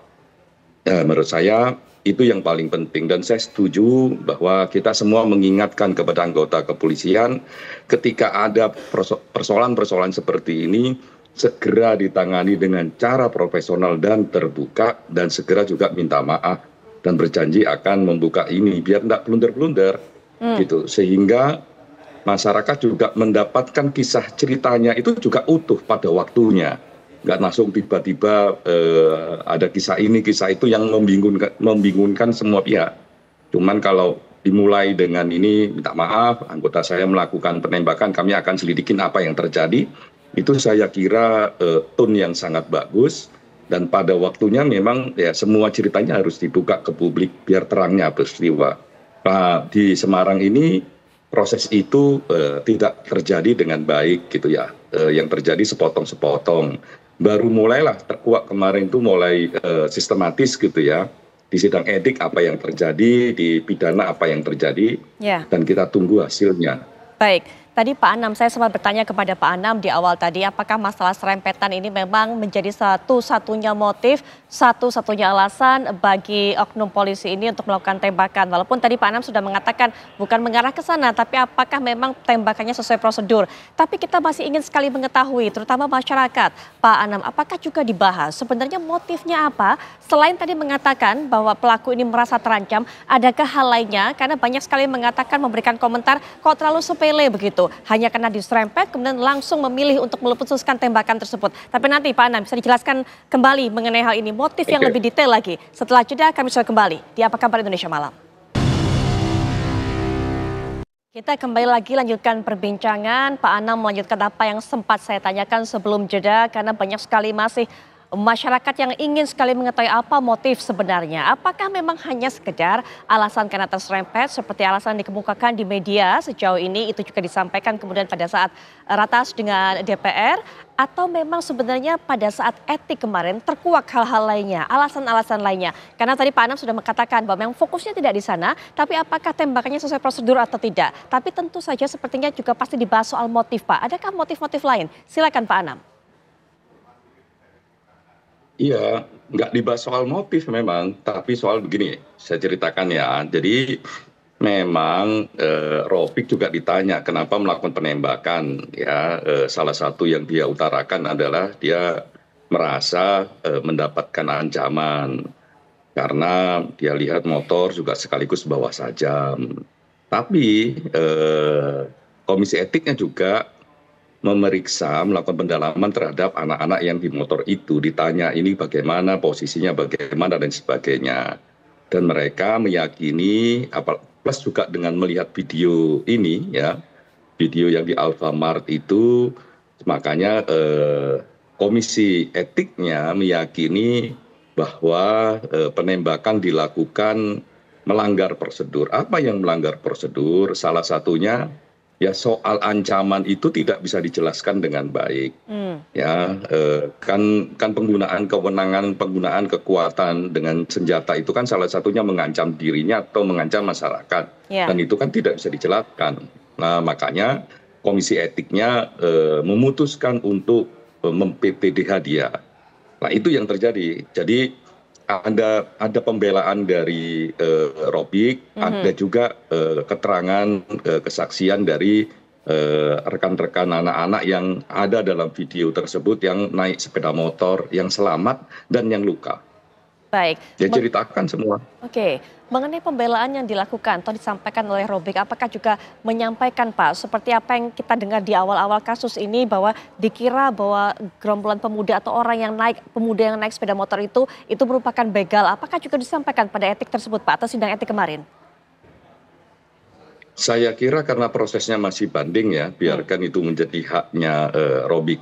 Menurut saya itu yang paling penting, dan saya setuju bahwa kita semua mengingatkan kepada anggota kepolisian ketika ada persoalan-persoalan seperti ini segera ditangani dengan cara profesional dan terbuka, dan segera juga minta maaf dan berjanji akan membuka ini biar tidak blunder-blunder gitu, sehingga masyarakat juga mendapatkan kisah ceritanya itu juga utuh pada waktunya. Nggak langsung tiba-tiba ada kisah ini, kisah itu yang membingungkan semua pihak. Cuman kalau dimulai dengan ini, minta maaf, anggota saya melakukan penembakan, kami akan selidikin apa yang terjadi. Itu saya kira tone yang sangat bagus, dan pada waktunya memang ya semua ceritanya harus dibuka ke publik biar terangnya peristiwa. Nah, di Semarang ini proses itu tidak terjadi dengan baik gitu ya. Yang terjadi sepotong-sepotong. Baru mulailah terkuak kemarin itu mulai sistematis gitu ya. Di sidang etik apa yang terjadi, di pidana apa yang terjadi, dan kita tunggu hasilnya. Baik, tadi Pak Anam, saya sempat bertanya kepada Pak Anam di awal tadi, apakah masalah serempetan ini memang menjadi satu-satunya motif, satu-satunya alasan bagi oknum polisi ini untuk melakukan tembakan. Walaupun tadi Pak Anam sudah mengatakan bukan mengarah ke sana, tapi apakah memang tembakannya sesuai prosedur. Tapi kita masih ingin sekali mengetahui, terutama masyarakat. Pak Anam, apakah juga dibahas sebenarnya motifnya apa? Selain tadi mengatakan bahwa pelaku ini merasa terancam, adakah hal lainnya? Karena banyak sekali mengatakan, memberikan komentar, kok terlalu sepele begitu. Hanya karena diserempet, kemudian langsung memilih untuk meletuskan tembakan tersebut. Tapi nanti Pak Anam bisa dijelaskan kembali mengenai hal ini, motif yang lebih detail lagi. Setelah jeda kami sudah kembali di Apa Kabar Indonesia Malam. Kita kembali lagi lanjutkan perbincangan. Pak Anam melanjutkan apa yang sempat saya tanyakan sebelum jeda, karena banyak sekali masih masyarakat yang ingin sekali mengetahui apa motif sebenarnya. Apakah memang hanya sekedar alasan karena terserempet seperti alasan dikemukakan di media sejauh ini, itu juga disampaikan kemudian pada saat ratas dengan DPR, atau memang sebenarnya pada saat etik kemarin terkuak hal-hal lainnya, alasan-alasan lainnya. Karena tadi Pak Anam sudah mengatakan bahwa memang fokusnya tidak di sana, tapi apakah tembakannya sesuai prosedur atau tidak. Tapi tentu saja sepertinya juga pasti dibahas soal motif, Pak. Adakah motif-motif lain? Silakan Pak Anam. Iya, nggak dibahas soal motif memang, tapi soal begini, saya ceritakan ya. Jadi Memang Robik juga ditanya kenapa melakukan penembakan, ya. Salah satu yang dia utarakan adalah dia merasa mendapatkan ancaman karena dia lihat motor juga sekaligus bawa sajam. Tapi Komisi Etiknya juga memeriksa, melakukan pendalaman terhadap anak-anak yang di motor itu, ditanya ini bagaimana, posisinya bagaimana dan sebagainya. Dan mereka meyakini, plus juga dengan melihat video ini, ya, video yang di Alfamart itu, makanya Komisi Etiknya meyakini bahwa penembakan dilakukan melanggar prosedur. Apa yang melanggar prosedur? Salah satunya ya soal ancaman itu tidak bisa dijelaskan dengan baik. Ya, kan penggunaan kewenangan, penggunaan kekuatan dengan senjata itu kan salah satunya mengancam dirinya atau mengancam masyarakat. Dan itu kan tidak bisa dijelaskan. Nah, makanya Komisi Etiknya memutuskan untuk mem-PPDH dia. Nah, itu yang terjadi. Jadi ada pembelaan dari Robik, ada juga keterangan kesaksian dari rekan-rekan anak-anak yang ada dalam video tersebut yang naik sepeda motor, yang selamat dan yang luka. Baik. Dia ceritakan semua. Oke, mengenai pembelaan yang dilakukan atau disampaikan oleh Robik, apakah juga menyampaikan, Pak, seperti apa yang kita dengar di awal-awal kasus ini bahwa dikira bahwa gerombolan pemuda atau pemuda yang naik sepeda motor itu merupakan begal. Apakah juga disampaikan pada etik tersebut, Pak, atau sidang etik kemarin? Saya kira karena prosesnya masih banding ya, biarkan itu menjadi haknya Robik.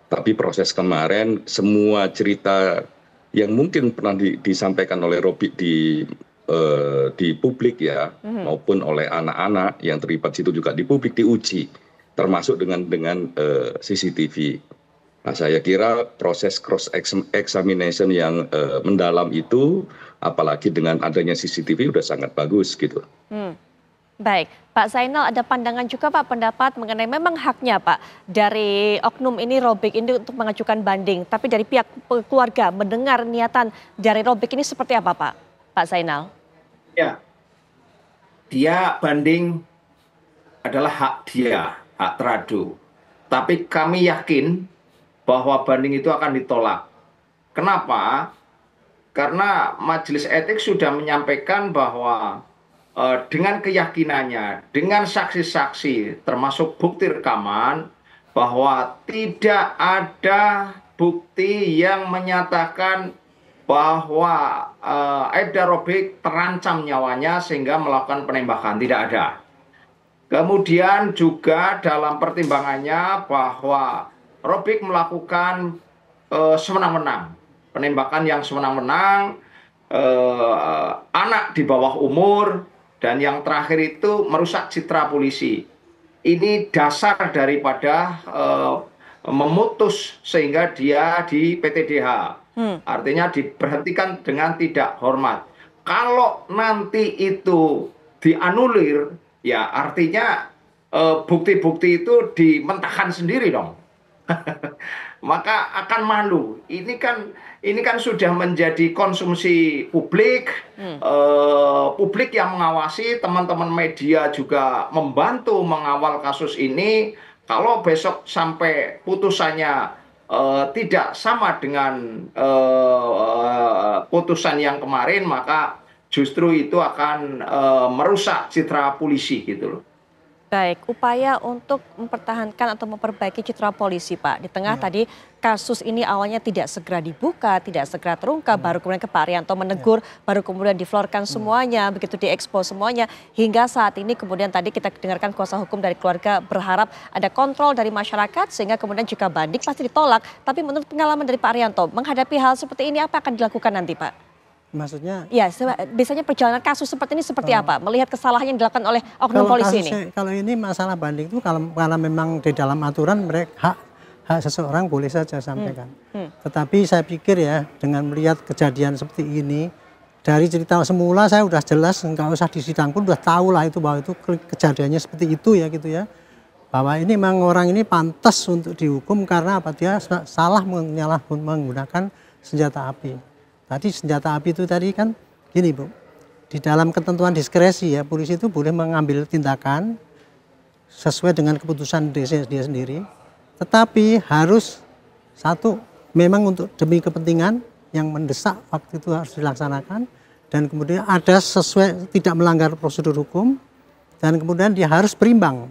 Tapi proses kemarin semua cerita yang mungkin pernah disampaikan oleh Robik di publik ya, maupun oleh anak-anak yang terlibat situ juga di publik diuji, termasuk dengan CCTV. Nah, saya kira proses cross examination yang mendalam itu, apalagi dengan adanya CCTV udah sangat bagus gitu. Baik, Pak Zainal, ada pandangan juga, Pak, pendapat mengenai memang haknya, Pak, dari oknum ini, Robik ini untuk mengajukan banding. Tapi dari pihak keluarga mendengar niatan dari Robik ini seperti apa, Pak Zainal? Ya, dia banding adalah hak dia, hak teradu. Tapi kami yakin bahwa banding itu akan ditolak. Kenapa? Karena Majelis Etik sudah menyampaikan bahwa dengan keyakinannya, dengan saksi-saksi, termasuk bukti rekaman, bahwa tidak ada bukti yang menyatakan bahwa Aibda Robik terancam nyawanya sehingga melakukan penembakan. Tidak ada. Kemudian juga dalam pertimbangannya bahwa Robik melakukan sewenang-wenang, penembakan yang sewenang-wenang, anak di bawah umur, dan yang terakhir itu merusak citra polisi. Ini dasar daripada memutus sehingga dia di PTDH. Artinya diberhentikan dengan tidak hormat. Kalau nanti itu dianulir, ya artinya bukti-bukti itu dimentahkan sendiri dong. Maka akan malu. Ini kan sudah menjadi konsumsi publik, publik yang mengawasi, teman-teman media juga membantu mengawal kasus ini. Kalau besok sampai putusannya tidak sama dengan putusan yang kemarin, maka justru itu akan merusak citra polisi gitu loh. Baik, upaya untuk mempertahankan atau memperbaiki citra polisi, Pak. Di tengah tadi kasus ini awalnya tidak segera dibuka, tidak segera terungkap, baru kemudian ke Pak Arianto menegur, baru kemudian diflorkan semuanya, begitu diekspos semuanya. Hingga saat ini kemudian tadi kita dengarkan kuasa hukum dari keluarga berharap ada kontrol dari masyarakat, sehingga kemudian jika banding pasti ditolak. Tapi menurut pengalaman dari Pak Arianto, menghadapi hal seperti ini apa akan dilakukan nanti, Pak? Maksudnya? Ya, biasanya perjalanan kasus seperti ini seperti apa? Melihat kesalahan yang dilakukan oleh oknum polisi ini. Kalau ini masalah banding itu karena memang di dalam aturan mereka hak seseorang boleh saja sampaikan. Tetapi saya pikir ya dengan melihat kejadian seperti ini, dari cerita semula saya udah jelas, nggak usah di sidang pun udah tahu lah itu bahwa itu kejadiannya seperti itu ya gitu ya. Bahwa ini memang orang ini pantas untuk dihukum karena apa? Dia salah menggunakan senjata api. Tadi senjata api itu tadi kan gini Bu, di dalam ketentuan diskresi ya, polisi itu boleh mengambil tindakan sesuai dengan keputusan dia sendiri, tetapi harus satu, memang untuk demi kepentingan yang mendesak waktu itu harus dilaksanakan, dan kemudian ada sesuai tidak melanggar prosedur hukum, dan kemudian dia harus berimbang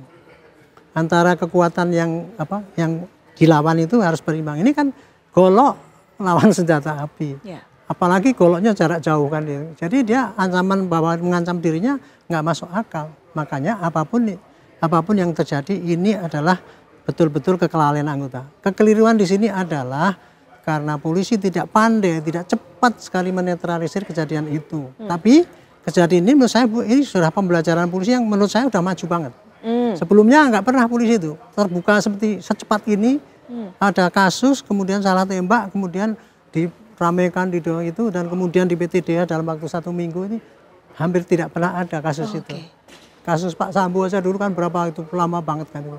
antara kekuatan yang dilawan itu harus berimbang. Ini kan golok lawan senjata api. Yeah. Apalagi goloknya jarak jauh kan. Jadi dia ancaman bahwa mengancam dirinya nggak masuk akal. Makanya apapun yang terjadi ini adalah betul-betul kekelalaian anggota. Kekeliruan di sini adalah karena polisi tidak pandai, tidak cepat sekali menetralisir kejadian itu. Tapi kejadian ini menurut saya ini sudah pembelajaran polisi yang menurut saya sudah maju banget. Sebelumnya nggak pernah polisi itu terbuka seperti secepat ini. Ada kasus, kemudian salah tembak, kemudian diramaikan di doang itu, dan kemudian di PTDA dalam waktu 1 minggu ini hampir tidak pernah ada kasus itu. Kasus Pak Sambo aja dulu kan berapa itu, lama banget kan itu.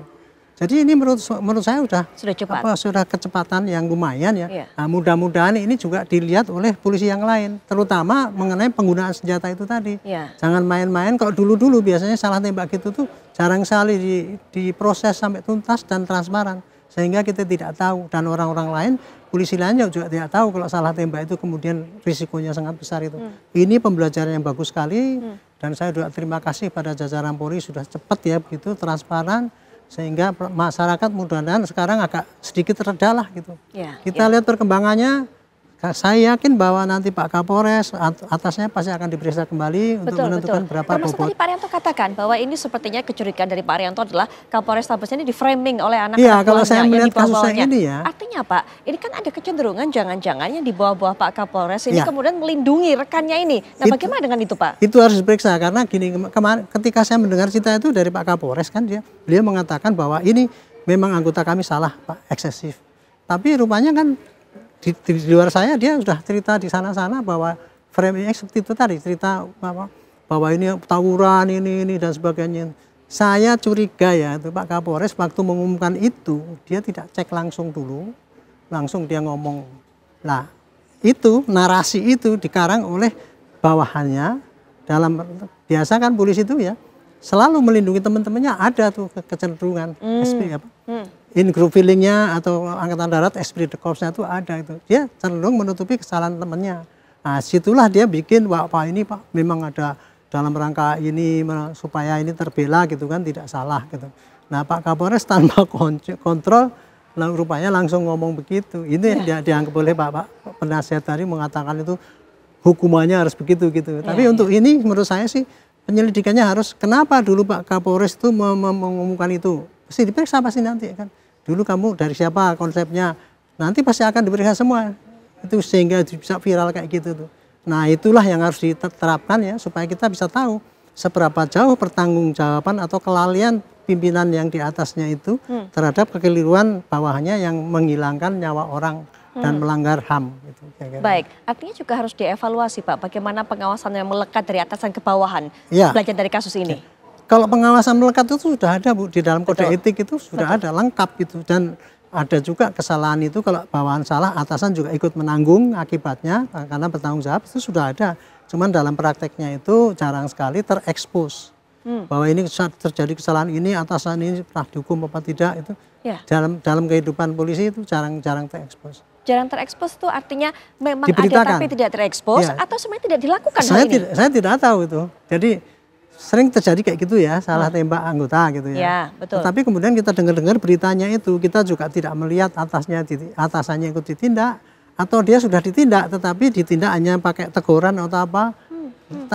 Jadi ini menurut saya sudah cepat. Sudah kecepatan yang lumayan ya. Yeah. Nah, mudah-mudahan ini juga dilihat oleh polisi yang lain, terutama mengenai penggunaan senjata itu tadi. Yeah. Jangan main-main. Kalau dulu biasanya salah tembak gitu tuh jarang sekali diproses sampai tuntas dan transparan, sehingga kita tidak tahu, dan orang-orang lain, polisi lainnya juga tidak tahu kalau salah tembak itu kemudian risikonya sangat besar itu. Ini pembelajaran yang bagus sekali, dan saya juga terima kasih pada jajaran Polri sudah cepat ya begitu, transparan, sehingga masyarakat mudah-mudahan sekarang agak sedikit reda lah gitu. Kita lihat perkembangannya, saya yakin bahwa nanti Pak Kapolres atasnya pasti akan diperiksa kembali untuk menentukan berapa bobot. Termasuk tadi Pak Arianto katakan bahwa ini sepertinya kecurigaan dari Pak Arianto adalah Kapolres Tabes ini di framing oleh anak-anak kalau saya melihat kasusnya ini ya. Artinya Pak, ini kan ada kecenderungan jangan-jangan yang di bawah-bawah Pak Kapolres ini kemudian melindungi rekannya ini. Nah bagaimana dengan itu Pak? Itu harus diperiksa, karena gini, kemarin ketika saya mendengar cerita itu dari Pak Kapolres kan beliau mengatakan bahwa ini memang anggota kami salah Pak, eksesif. Tapi rupanya kan di luar saya dia sudah cerita di sana-sana bahwa framing seperti itu tadi, cerita bahwa ini tawuran ini dan sebagainya. Saya curiga ya itu Pak Kapolres waktu mengumumkan itu dia tidak cek langsung dulu, langsung dia ngomong. Nah itu narasi itu dikarang oleh bawahannya. Dalam biasa kan polisi itu ya selalu melindungi teman-temannya, ada tuh kecenderungan in group feelingnya atau Angkatan Darat esprit de corps-nya itu ada itu. Dia cenderung menutupi kesalahan temannya. Nah, situlah dia bikin Pak ini Pak memang ada dalam rangka ini supaya ini terbela gitu kan, tidak salah gitu. Nah, Pak Kapolres tanpa kontrol rupanya langsung ngomong begitu. Ini yang dianggap oleh Pak penasihat tadi mengatakan itu hukumannya harus begitu gitu. Tapi untuk ini menurut saya sih penyelidikannya harus, kenapa dulu Pak Kapolres itu mengumumkan itu? Pasti diperiksa pasti nanti kan. Dulu kamu dari siapa konsepnya? Nanti pasti akan diperiksa semua. Itu sehingga bisa viral kayak gitu tuh. Nah, itulah yang harus diterapkan ya supaya kita bisa tahu seberapa jauh pertanggungjawaban atau kelalaian pimpinan yang di atasnya itu terhadap kekeliruan bawahannya yang menghilangkan nyawa orang dan melanggar HAM gitu. Baik, artinya juga harus dievaluasi Pak, bagaimana pengawasan yang melekat dari atasan ke bawahan belajar dari kasus ini. Kalau pengawasan melekat itu sudah ada Bu, di dalam kode etik itu sudah ada lengkap itu, dan ada juga kesalahan itu kalau bawahan salah atasan juga ikut menanggung akibatnya karena bertanggung jawab, itu sudah ada. Cuman dalam prakteknya itu jarang sekali terekspos bahwa ini terjadi kesalahan ini, atasan ini pernah dihukum apa tidak itu. Dalam kehidupan polisi itu jarang terekspos. Jarang terekspos itu artinya memang ada tapi tidak terekspos atau sebenarnya tidak dilakukan hal ini? Saya tidak tahu itu. Jadi sering terjadi kayak gitu ya, salah tembak anggota gitu ya. Betul. Tapi kemudian kita dengar beritanya itu, kita juga tidak melihat atasannya ikut ditindak, atau dia sudah ditindak tetapi ditindak hanya pakai teguran atau apa.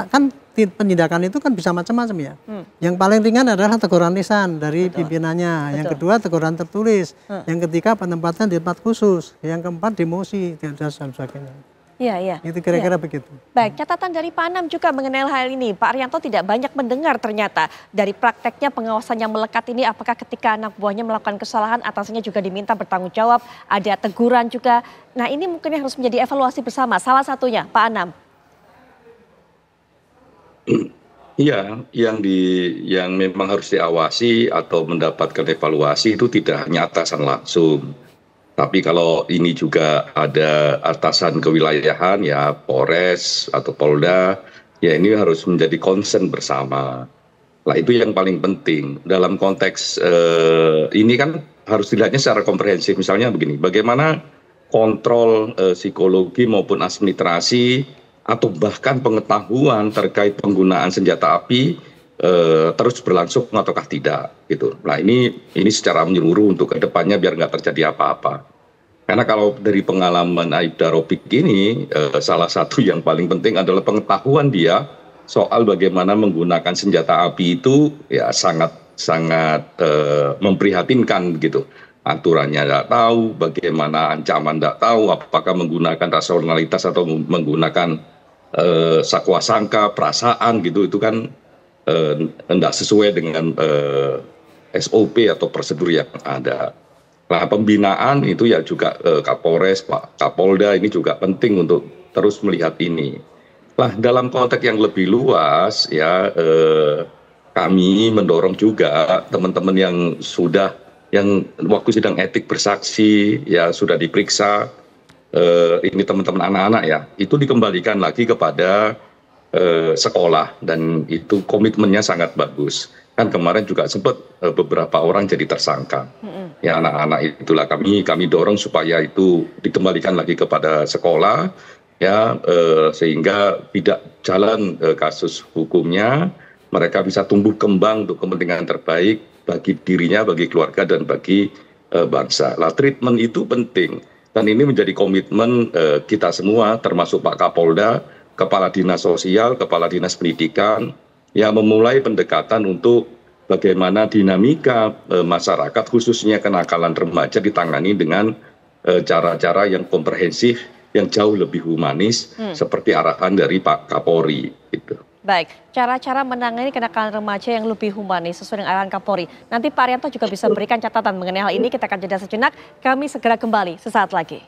Kan penindakan itu kan bisa macam-macam ya. Yang paling ringan adalah teguran lisan dari pimpinannya, yang kedua teguran tertulis, yang ketiga penempatan di tempat khusus, yang keempat demosi dan sebagainya. Itu kira-kira begitu. Baik, catatan dari Pak Anam juga mengenai hal ini. Pak Arianto tidak banyak mendengar ternyata dari prakteknya pengawasan yang melekat ini, apakah ketika anak buahnya melakukan kesalahan atasannya juga diminta bertanggung jawab, ada teguran juga. Nah ini mungkin yang harus menjadi evaluasi bersama, salah satunya Pak Anam. Iya, yang memang harus diawasi atau mendapatkan evaluasi itu tidak hanya atasan langsung. Tapi kalau ini juga ada atasan kewilayahan ya Polres atau Polda ya ini harus menjadi concern bersama. Nah itu yang paling penting dalam konteks ini kan harus dilihatnya secara komprehensif. Misalnya begini, bagaimana kontrol psikologi maupun administrasi atau bahkan pengetahuan terkait penggunaan senjata api terus berlangsung ataukah tidak gitu. Nah ini secara menyeluruh untuk kedepannya biar nggak terjadi apa-apa. Karena kalau dari pengalaman Aibda Robik ini salah satu yang paling penting adalah pengetahuan dia soal bagaimana menggunakan senjata api itu ya sangat memprihatinkan gitu. Aturannya tidak tahu, bagaimana ancaman tidak tahu, apakah menggunakan rasionalitas atau menggunakan sakwa sangka, perasaan gitu, itu kan tidak sesuai dengan SOP atau prosedur yang ada. Nah pembinaan itu ya juga Kapolres, Pak Kapolda ini juga penting untuk terus melihat ini. Nah, dalam konteks yang lebih luas ya kami mendorong juga teman-teman yang waktu sidang etik bersaksi ya sudah diperiksa ini teman-teman anak-anak ya itu dikembalikan lagi kepada sekolah dan itu komitmennya sangat bagus. Kan kemarin juga sempat beberapa orang jadi tersangka. Ya anak-anak itulah kami dorong supaya itu dikembalikan lagi kepada sekolah. Ya sehingga tidak jalan kasus hukumnya, mereka bisa tumbuh kembang untuk kepentingan terbaik bagi dirinya, bagi keluarga dan bagi bangsa. Nah, treatment itu penting dan ini menjadi komitmen kita semua termasuk Pak Kapolda, Kepala Dinas Sosial, Kepala Dinas Pendidikan yang memulai pendekatan untuk bagaimana dinamika masyarakat khususnya kenakalan remaja ditangani dengan cara-cara yang komprehensif yang jauh lebih humanis seperti arahan dari Pak Kapolri gitu. Baik, cara-cara menangani kenakalan remaja yang lebih humanis sesuai dengan arahan Kapolri. Nanti Pak Arianto juga bisa berikan catatan mengenai hal ini. Kita akan jeda sejenak, kami segera kembali sesaat lagi.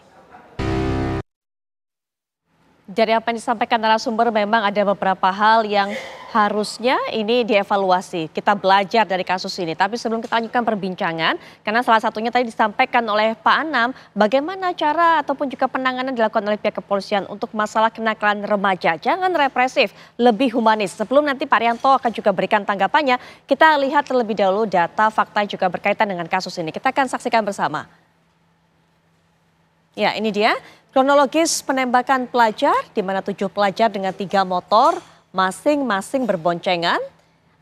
Dari apa yang disampaikan narasumber memang ada beberapa hal yang harusnya ini dievaluasi. Kita belajar dari kasus ini. Tapi sebelum kita lanjutkan perbincangan, karena salah satunya tadi disampaikan oleh Pak Anam, bagaimana cara ataupun juga penanganan dilakukan oleh pihak kepolisian untuk masalah kenakalan remaja. Jangan represif, lebih humanis. Sebelum nanti Pak Arianto akan juga berikan tanggapannya, kita lihat terlebih dahulu data, fakta juga berkaitan dengan kasus ini. Kita akan saksikan bersama. Ya, ini dia kronologis penembakan pelajar, di mana 7 pelajar dengan 3 motor masing-masing berboncengan.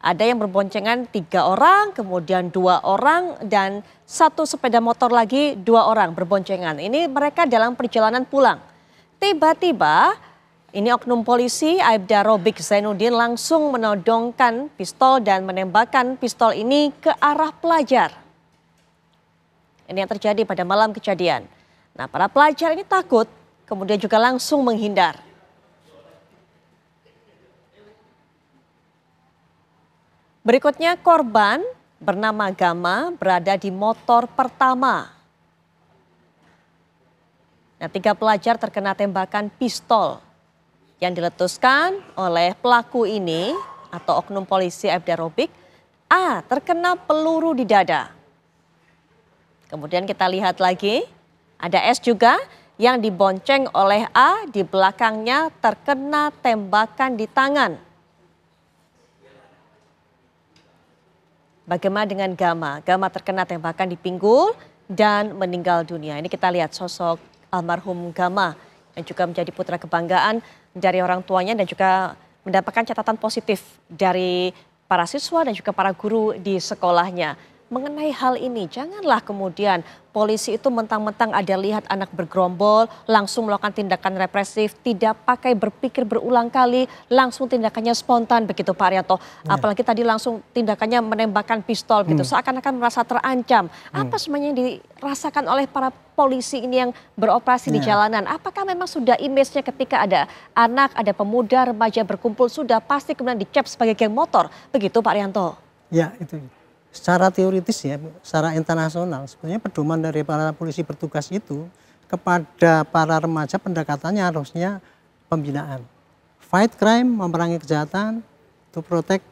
Ada yang berboncengan 3 orang, kemudian 2 orang, dan 1 sepeda motor lagi 2 orang berboncengan. Ini mereka dalam perjalanan pulang. Tiba-tiba ini oknum polisi Aibda Robik Zainuddin langsung menodongkan pistol dan menembakkan pistol ini ke arah pelajar. Ini yang terjadi pada malam kejadian. Nah, para pelajar ini takut, kemudian juga langsung menghindar. Berikutnya korban bernama Gama berada di motor pertama. Nah, 3 pelajar terkena tembakan pistol yang diletuskan oleh pelaku ini atau oknum polisi Aibda Robik. A terkena peluru di dada. Kemudian kita lihat lagi. Ada S juga yang dibonceng oleh A, di belakangnya terkena tembakan di tangan. Bagaimana dengan Gama? Gama terkena tembakan di pinggul dan meninggal dunia. Ini kita lihat sosok almarhum Gama yang juga menjadi putra kebanggaan dari orang tuanya dan juga mendapatkan catatan positif dari para siswa dan juga para guru di sekolahnya. Mengenai hal ini, janganlah kemudian polisi itu mentang-mentang ada lihat anak bergerombol, langsung melakukan tindakan represif, tidak pakai berpikir berulang kali, langsung tindakannya spontan begitu Pak Arianto. Ya. Apalagi tadi langsung tindakannya menembakkan pistol gitu, seakan-akan merasa terancam. Apa sebenarnya yang dirasakan oleh para polisi ini yang beroperasi di jalanan? Apakah memang sudah image-nya ketika ada anak, ada pemuda, remaja berkumpul, sudah pasti kemudian dicap sebagai geng motor? Begitu Pak Arianto. Ya, itu. Secara teoritis ya, secara internasional sebenarnya pedoman dari para polisi bertugas itu kepada para remaja pendekatannya harusnya pembinaan. Fight crime, memerangi kejahatan, to protect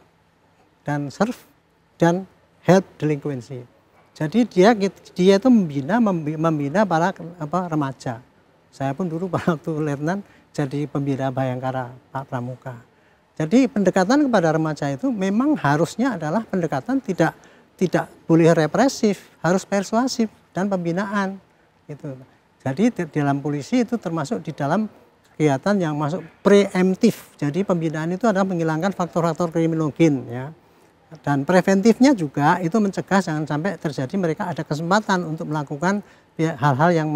dan serve, dan help delinquency. Jadi dia itu membina para remaja. Saya pun dulu waktu letnan jadi pembina Bayangkara Pak Pramuka. Jadi pendekatan kepada remaja itu memang harusnya adalah pendekatan tidak boleh represif, harus persuasif dan pembinaan gitu. Jadi dalam polisi itu termasuk di dalam kegiatan yang masuk preemptif. Jadi pembinaan itu adalah menghilangkan faktor-faktor kriminogen ya. Dan preventifnya juga itu mencegah jangan sampai terjadi mereka ada kesempatan untuk melakukan hal-hal yang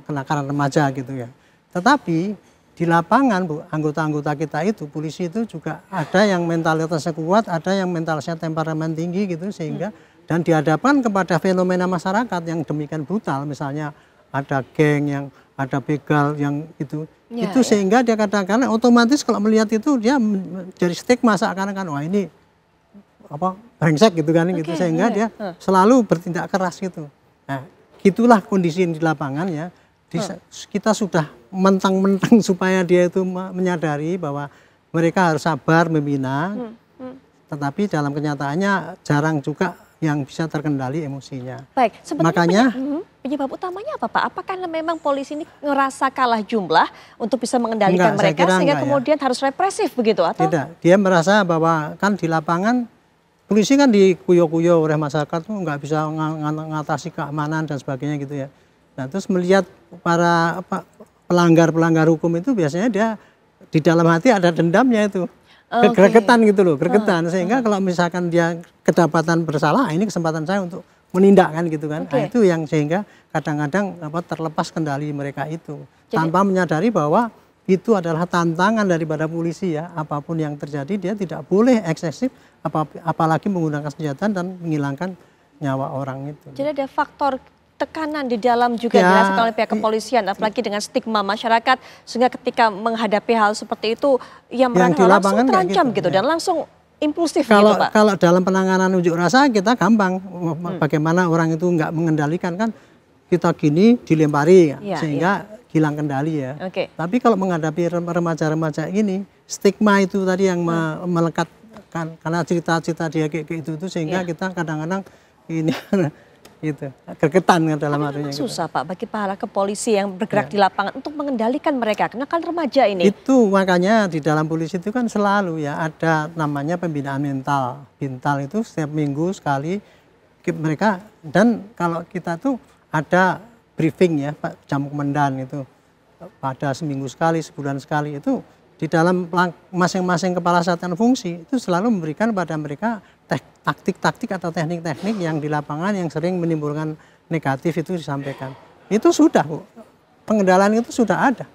kenakalan remaja gitu ya. Tetapi di lapangan Bu, anggota-anggota kita itu, polisi itu juga ada yang mentalitasnya kuat, ada yang mentalitasnya temperamen tinggi gitu sehingga dan dihadapkan kepada fenomena masyarakat yang demikian brutal, misalnya ada geng yang ada begal yang itu sehingga dia katakan otomatis kalau melihat itu dia jadi stigma seakan-akan wah ini apa brengsek gitu kan gitu sehingga dia selalu bertindak keras gitu. Nah, gitulah kondisi di lapangan ya. Kita sudah mentang-mentang supaya dia itu menyadari bahwa mereka harus sabar membina, tetapi dalam kenyataannya jarang juga yang bisa terkendali emosinya. Baik, makanya penyebab utamanya apa Pak? Apakah memang polisi ini ngerasa kalah jumlah untuk bisa mengendalikan mereka sehingga kemudian harus represif begitu atau? Tidak, dia merasa bahwa kan di lapangan polisi kan dikuyo-kuyo oleh masyarakat tuh nggak bisa mengatasi keamanan dan sebagainya gitu ya. Nah terus melihat para pelanggar-pelanggar hukum itu biasanya dia di dalam hati ada dendamnya itu. Gregetan gitu loh, gregetan. Sehingga kalau misalkan dia kedapatan bersalah, ini kesempatan saya untuk menindakkan gitu kan. Nah, itu yang sehingga kadang-kadang terlepas kendali mereka itu. Tanpa menyadari bahwa itu adalah tantangan daripada polisi ya. Apapun yang terjadi dia tidak boleh eksesif, apalagi menggunakan senjata dan menghilangkan nyawa orang itu. Jadi ada faktor tekanan di dalam juga dirasakan oleh pihak kepolisian, apalagi dengan stigma masyarakat, sehingga ketika menghadapi hal seperti itu, ya mereka langsung terancam gitu dan langsung impulsif gitu Pak. Kalau dalam penanganan unjuk rasa kita gampang, bagaimana orang itu nggak mengendalikan kan, kita gini dilempari sehingga hilang kendali ya. Tapi kalau menghadapi remaja-remaja ini, stigma itu tadi yang melekat karena cerita-cerita dia kayak itu sehingga kita kadang-kadang ini gitu, gregetan dalam artinya. Susah Pak bagi para kepolisi yang bergerak di lapangan untuk mengendalikan mereka, karena kan remaja ini. Itu makanya di dalam polisi itu kan selalu ya ada namanya pembinaan mental. Bintal itu setiap minggu sekali mereka, dan kalau kita tuh ada briefing ya Pak Jam Komandan itu pada seminggu sekali, sebulan sekali itu di dalam masing-masing kepala satuan fungsi itu selalu memberikan pada mereka taktik-taktik atau teknik-teknik yang di lapangan yang sering menimbulkan negatif itu disampaikan. Itu sudah Bu, pengendalian itu sudah ada.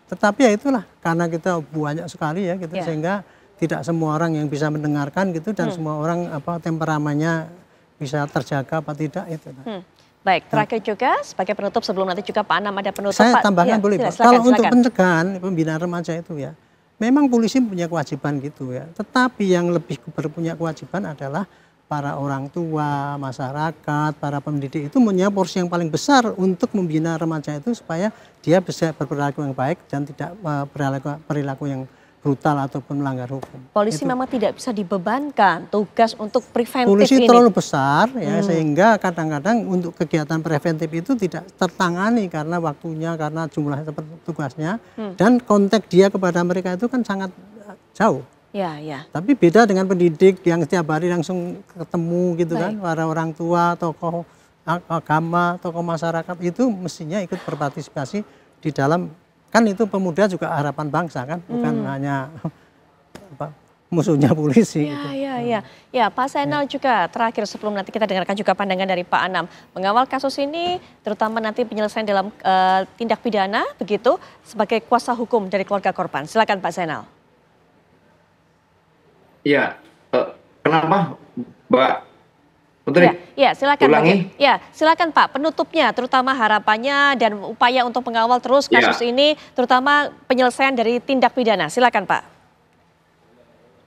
Tetapi ya itulah karena kita banyak sekali ya gitu sehingga tidak semua orang yang bisa mendengarkan gitu dan semua orang temperamennya bisa terjaga apa tidak itu. Baik, terakhir juga sebagai penutup sebelum nanti juga Pak Anam ada penutup. Saya tambahkan boleh Pak. Kalau untuk silakan. pencegahan pembinaan remaja itu ya, memang polisi punya kewajiban gitu ya. Tetapi yang lebih punya kewajiban adalah para orang tua, masyarakat, para pendidik itu punya porsi yang paling besar untuk membina remaja itu supaya dia bisa berperilaku yang baik dan tidak perilaku yang brutal ataupun melanggar hukum. Polisi memang tidak bisa dibebankan tugas untuk preventif polisi ini. Terlalu besar ya sehingga kadang-kadang untuk kegiatan preventif itu tidak tertangani karena waktunya, karena jumlah tugasnya dan konteks dia kepada mereka itu kan sangat jauh. Ya, ya. Tapi beda dengan pendidik yang setiap hari langsung ketemu gitu kan, para orang tua, tokoh agama, tokoh masyarakat itu mestinya ikut berpartisipasi di dalam. Kan itu pemuda juga harapan bangsa kan, bukan hanya musuhnya polisi. Ya, Pak Zainal juga terakhir sebelum nanti kita dengarkan juga pandangan dari Pak Anam. Mengawal kasus ini, terutama nanti penyelesaian dalam tindak pidana, begitu, sebagai kuasa hukum dari keluarga korban. Silakan Pak Zainal. Ya, kenapa Mbak Putri? Ya, silakan. Ulangi. Ya, silakan Pak. Penutupnya, terutama harapannya dan upaya untuk mengawal terus kasus ini, terutama penyelesaian dari tindak pidana. Silakan Pak.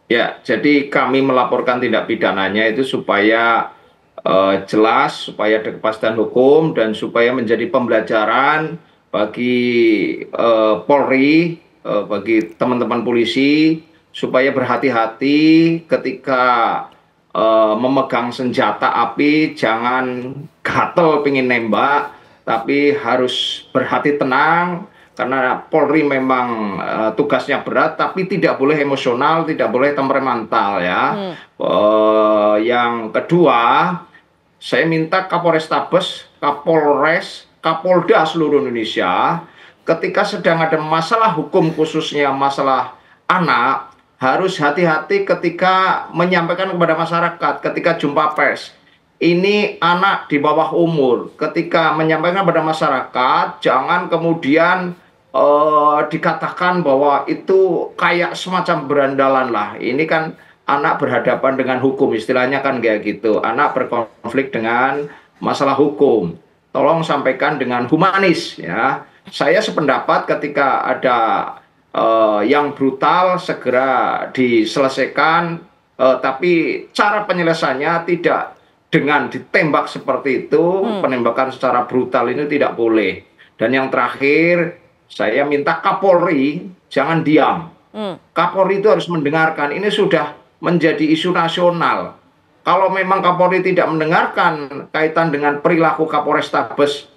Ya, jadi kami melaporkan tindak pidananya itu supaya jelas, supaya ada kepastian hukum dan supaya menjadi pembelajaran bagi Polri, bagi teman-teman polisi, supaya berhati-hati ketika memegang senjata api, jangan gatel pengen nembak, tapi harus berhati tenang, karena Polri memang tugasnya berat, tapi tidak boleh emosional, tidak boleh temperamental ya. Yang kedua, saya minta Kapolrestabes, Kapolres, Kapolda seluruh Indonesia, ketika sedang ada masalah hukum khususnya masalah anak, harus hati-hati ketika menyampaikan kepada masyarakat, ketika jumpa pers. Ini anak di bawah umur, ketika menyampaikan kepada masyarakat, jangan kemudian dikatakan bahwa itu kayak semacam berandalan lah. Ini kan anak berhadapan dengan hukum, istilahnya kan kayak gitu. Anak berkonflik dengan masalah hukum. Tolong sampaikan dengan humanis ya. Saya sependapat ketika ada yang brutal segera diselesaikan, tapi cara penyelesaiannya tidak dengan ditembak seperti itu. Penembakan secara brutal ini tidak boleh. Dan yang terakhir, saya minta Kapolri jangan diam. Kapolri itu harus mendengarkan. Ini sudah menjadi isu nasional. Kalau memang Kapolri tidak mendengarkan kaitan dengan perilaku Kapolrestabes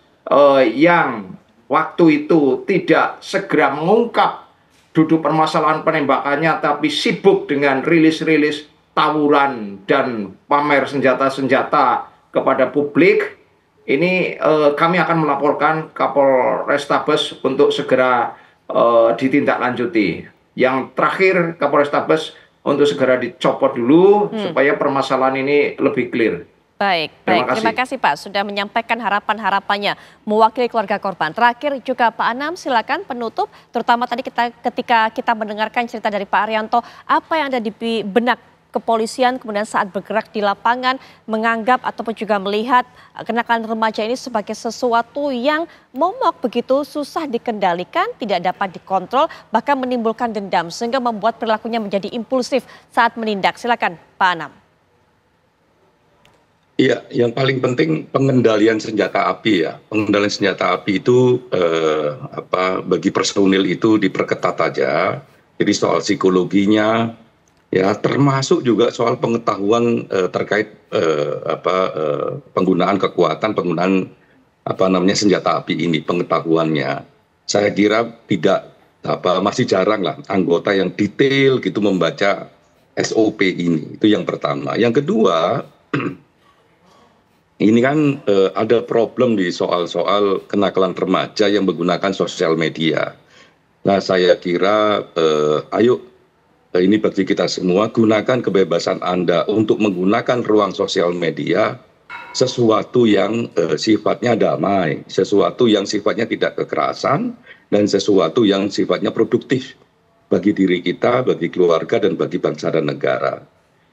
yang waktu itu tidak segera mengungkap duduk permasalahan penembakannya, tapi sibuk dengan rilis-rilis tawuran dan pamer senjata-senjata kepada publik, ini kami akan melaporkan Kapolrestabes untuk segera ditindaklanjuti. Yang terakhir, Kapolrestabes untuk segera dicopot dulu supaya permasalahan ini lebih clear. Baik, terima kasih Pak sudah menyampaikan harapan-harapannya mewakili keluarga korban. Terakhir juga Pak Anam, silakan penutup, terutama tadi ketika kita mendengarkan cerita dari Pak Arianto, apa yang ada di benak kepolisian kemudian saat bergerak di lapangan menganggap ataupun juga melihat kenakalan remaja ini sebagai sesuatu yang momok, begitu susah dikendalikan, tidak dapat dikontrol, bahkan menimbulkan dendam sehingga membuat perilakunya menjadi impulsif saat menindak. Silakan Pak Anam. Iya, yang paling penting pengendalian senjata api ya. Pengendalian senjata api itu bagi personil itu diperketat aja. Jadi soal psikologinya, ya termasuk juga soal pengetahuan terkait penggunaan kekuatan, penggunaan senjata api ini, pengetahuannya. Saya kira masih jarang lah anggota yang detail gitu membaca SOP ini. Itu yang pertama. Yang kedua, ini kan ada problem di soal-soal kenakalan remaja yang menggunakan sosial media. Nah, saya kira ayo ini bagi kita semua, gunakan kebebasan Anda untuk menggunakan ruang sosial media sesuatu yang sifatnya damai, sesuatu yang sifatnya tidak kekerasan, dan sesuatu yang sifatnya produktif bagi diri kita, bagi keluarga, dan bagi bangsa dan negara.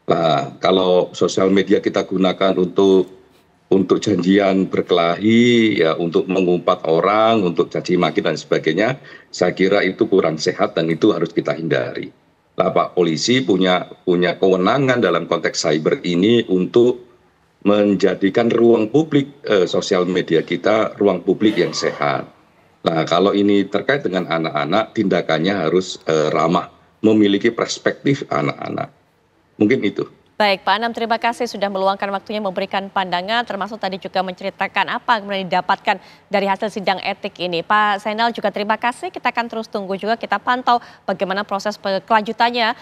Nah, kalau sosial media kita gunakan untuk janjian berkelahi, ya untuk mengumpat orang, untuk caci maki dan sebagainya, saya kira itu kurang sehat dan itu harus kita hindari. Lah Pak Polisi punya kewenangan dalam konteks cyber ini untuk menjadikan ruang publik sosial media kita ruang publik yang sehat. Nah, kalau ini terkait dengan anak-anak, tindakannya harus ramah, memiliki perspektif anak-anak. Mungkin itu. Baik, Pak Anam, terima kasih sudah meluangkan waktunya memberikan pandangan, termasuk tadi juga menceritakan apa yang didapatkan dari hasil sidang etik ini. Pak Zainal juga terima kasih, kita akan terus tunggu juga, kita pantau bagaimana proses kelanjutannya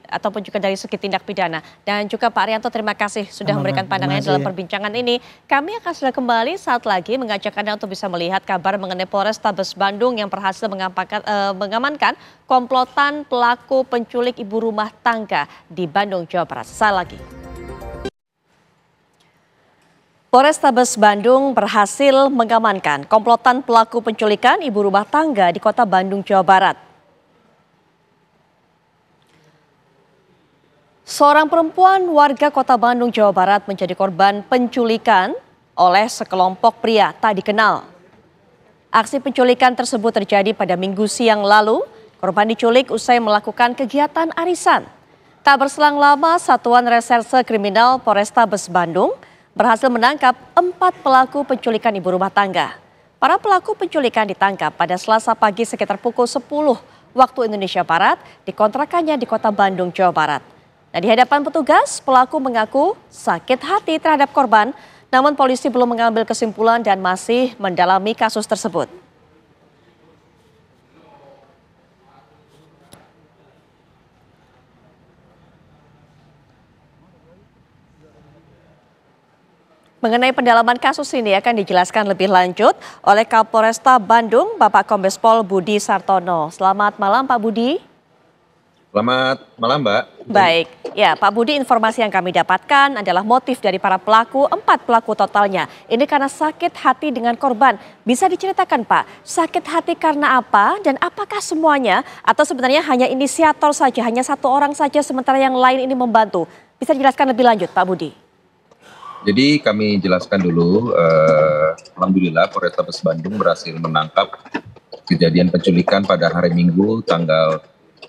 ataupun juga dari segi tindak pidana. Dan juga Pak Arianto, terima kasih sudah memberikan pandangannya dalam perbincangan ini. Kami akan sudah kembali saat lagi mengajak Anda untuk bisa melihat kabar mengenai Polrestabes Bandung yang berhasil mengamankan komplotan pelaku penculik ibu rumah tangga di Bandung, Jawa Barat. Sesaat lagi. Polrestabes Bandung berhasil mengamankan komplotan pelaku penculikan ibu rumah tangga di kota Bandung, Jawa Barat. Seorang perempuan warga kota Bandung, Jawa Barat menjadi korban penculikan oleh sekelompok pria tak dikenal. Aksi penculikan tersebut terjadi pada Minggu siang lalu. Korban diculik usai melakukan kegiatan arisan. Tak berselang lama, Satuan Reserse Kriminal Polrestabes Bandung berhasil menangkap 4 pelaku penculikan ibu rumah tangga. Para pelaku penculikan ditangkap pada Selasa pagi sekitar pukul 10 waktu Indonesia Barat di kontrakannya di kota Bandung, Jawa Barat. Nah, di hadapan petugas, pelaku mengaku sakit hati terhadap korban, namun polisi belum mengambil kesimpulan dan masih mendalami kasus tersebut. Mengenai pendalaman kasus ini akan dijelaskan lebih lanjut oleh Kapolresta Bandung, Bapak Kombes Pol Budi Sartono. Selamat malam Pak Budi. Selamat malam Mbak. Baik, ya Pak Budi, informasi yang kami dapatkan adalah motif dari para pelaku, 4 pelaku totalnya. Ini karena sakit hati dengan korban. Bisa diceritakan Pak, sakit hati karena apa dan apakah semuanya atau sebenarnya hanya inisiator saja, hanya 1 orang saja sementara yang lain ini membantu? Bisa dijelaskan lebih lanjut Pak Budi? Jadi kami jelaskan dulu, alhamdulillah Polrestabes Bandung berhasil menangkap kejadian penculikan pada hari Minggu tanggal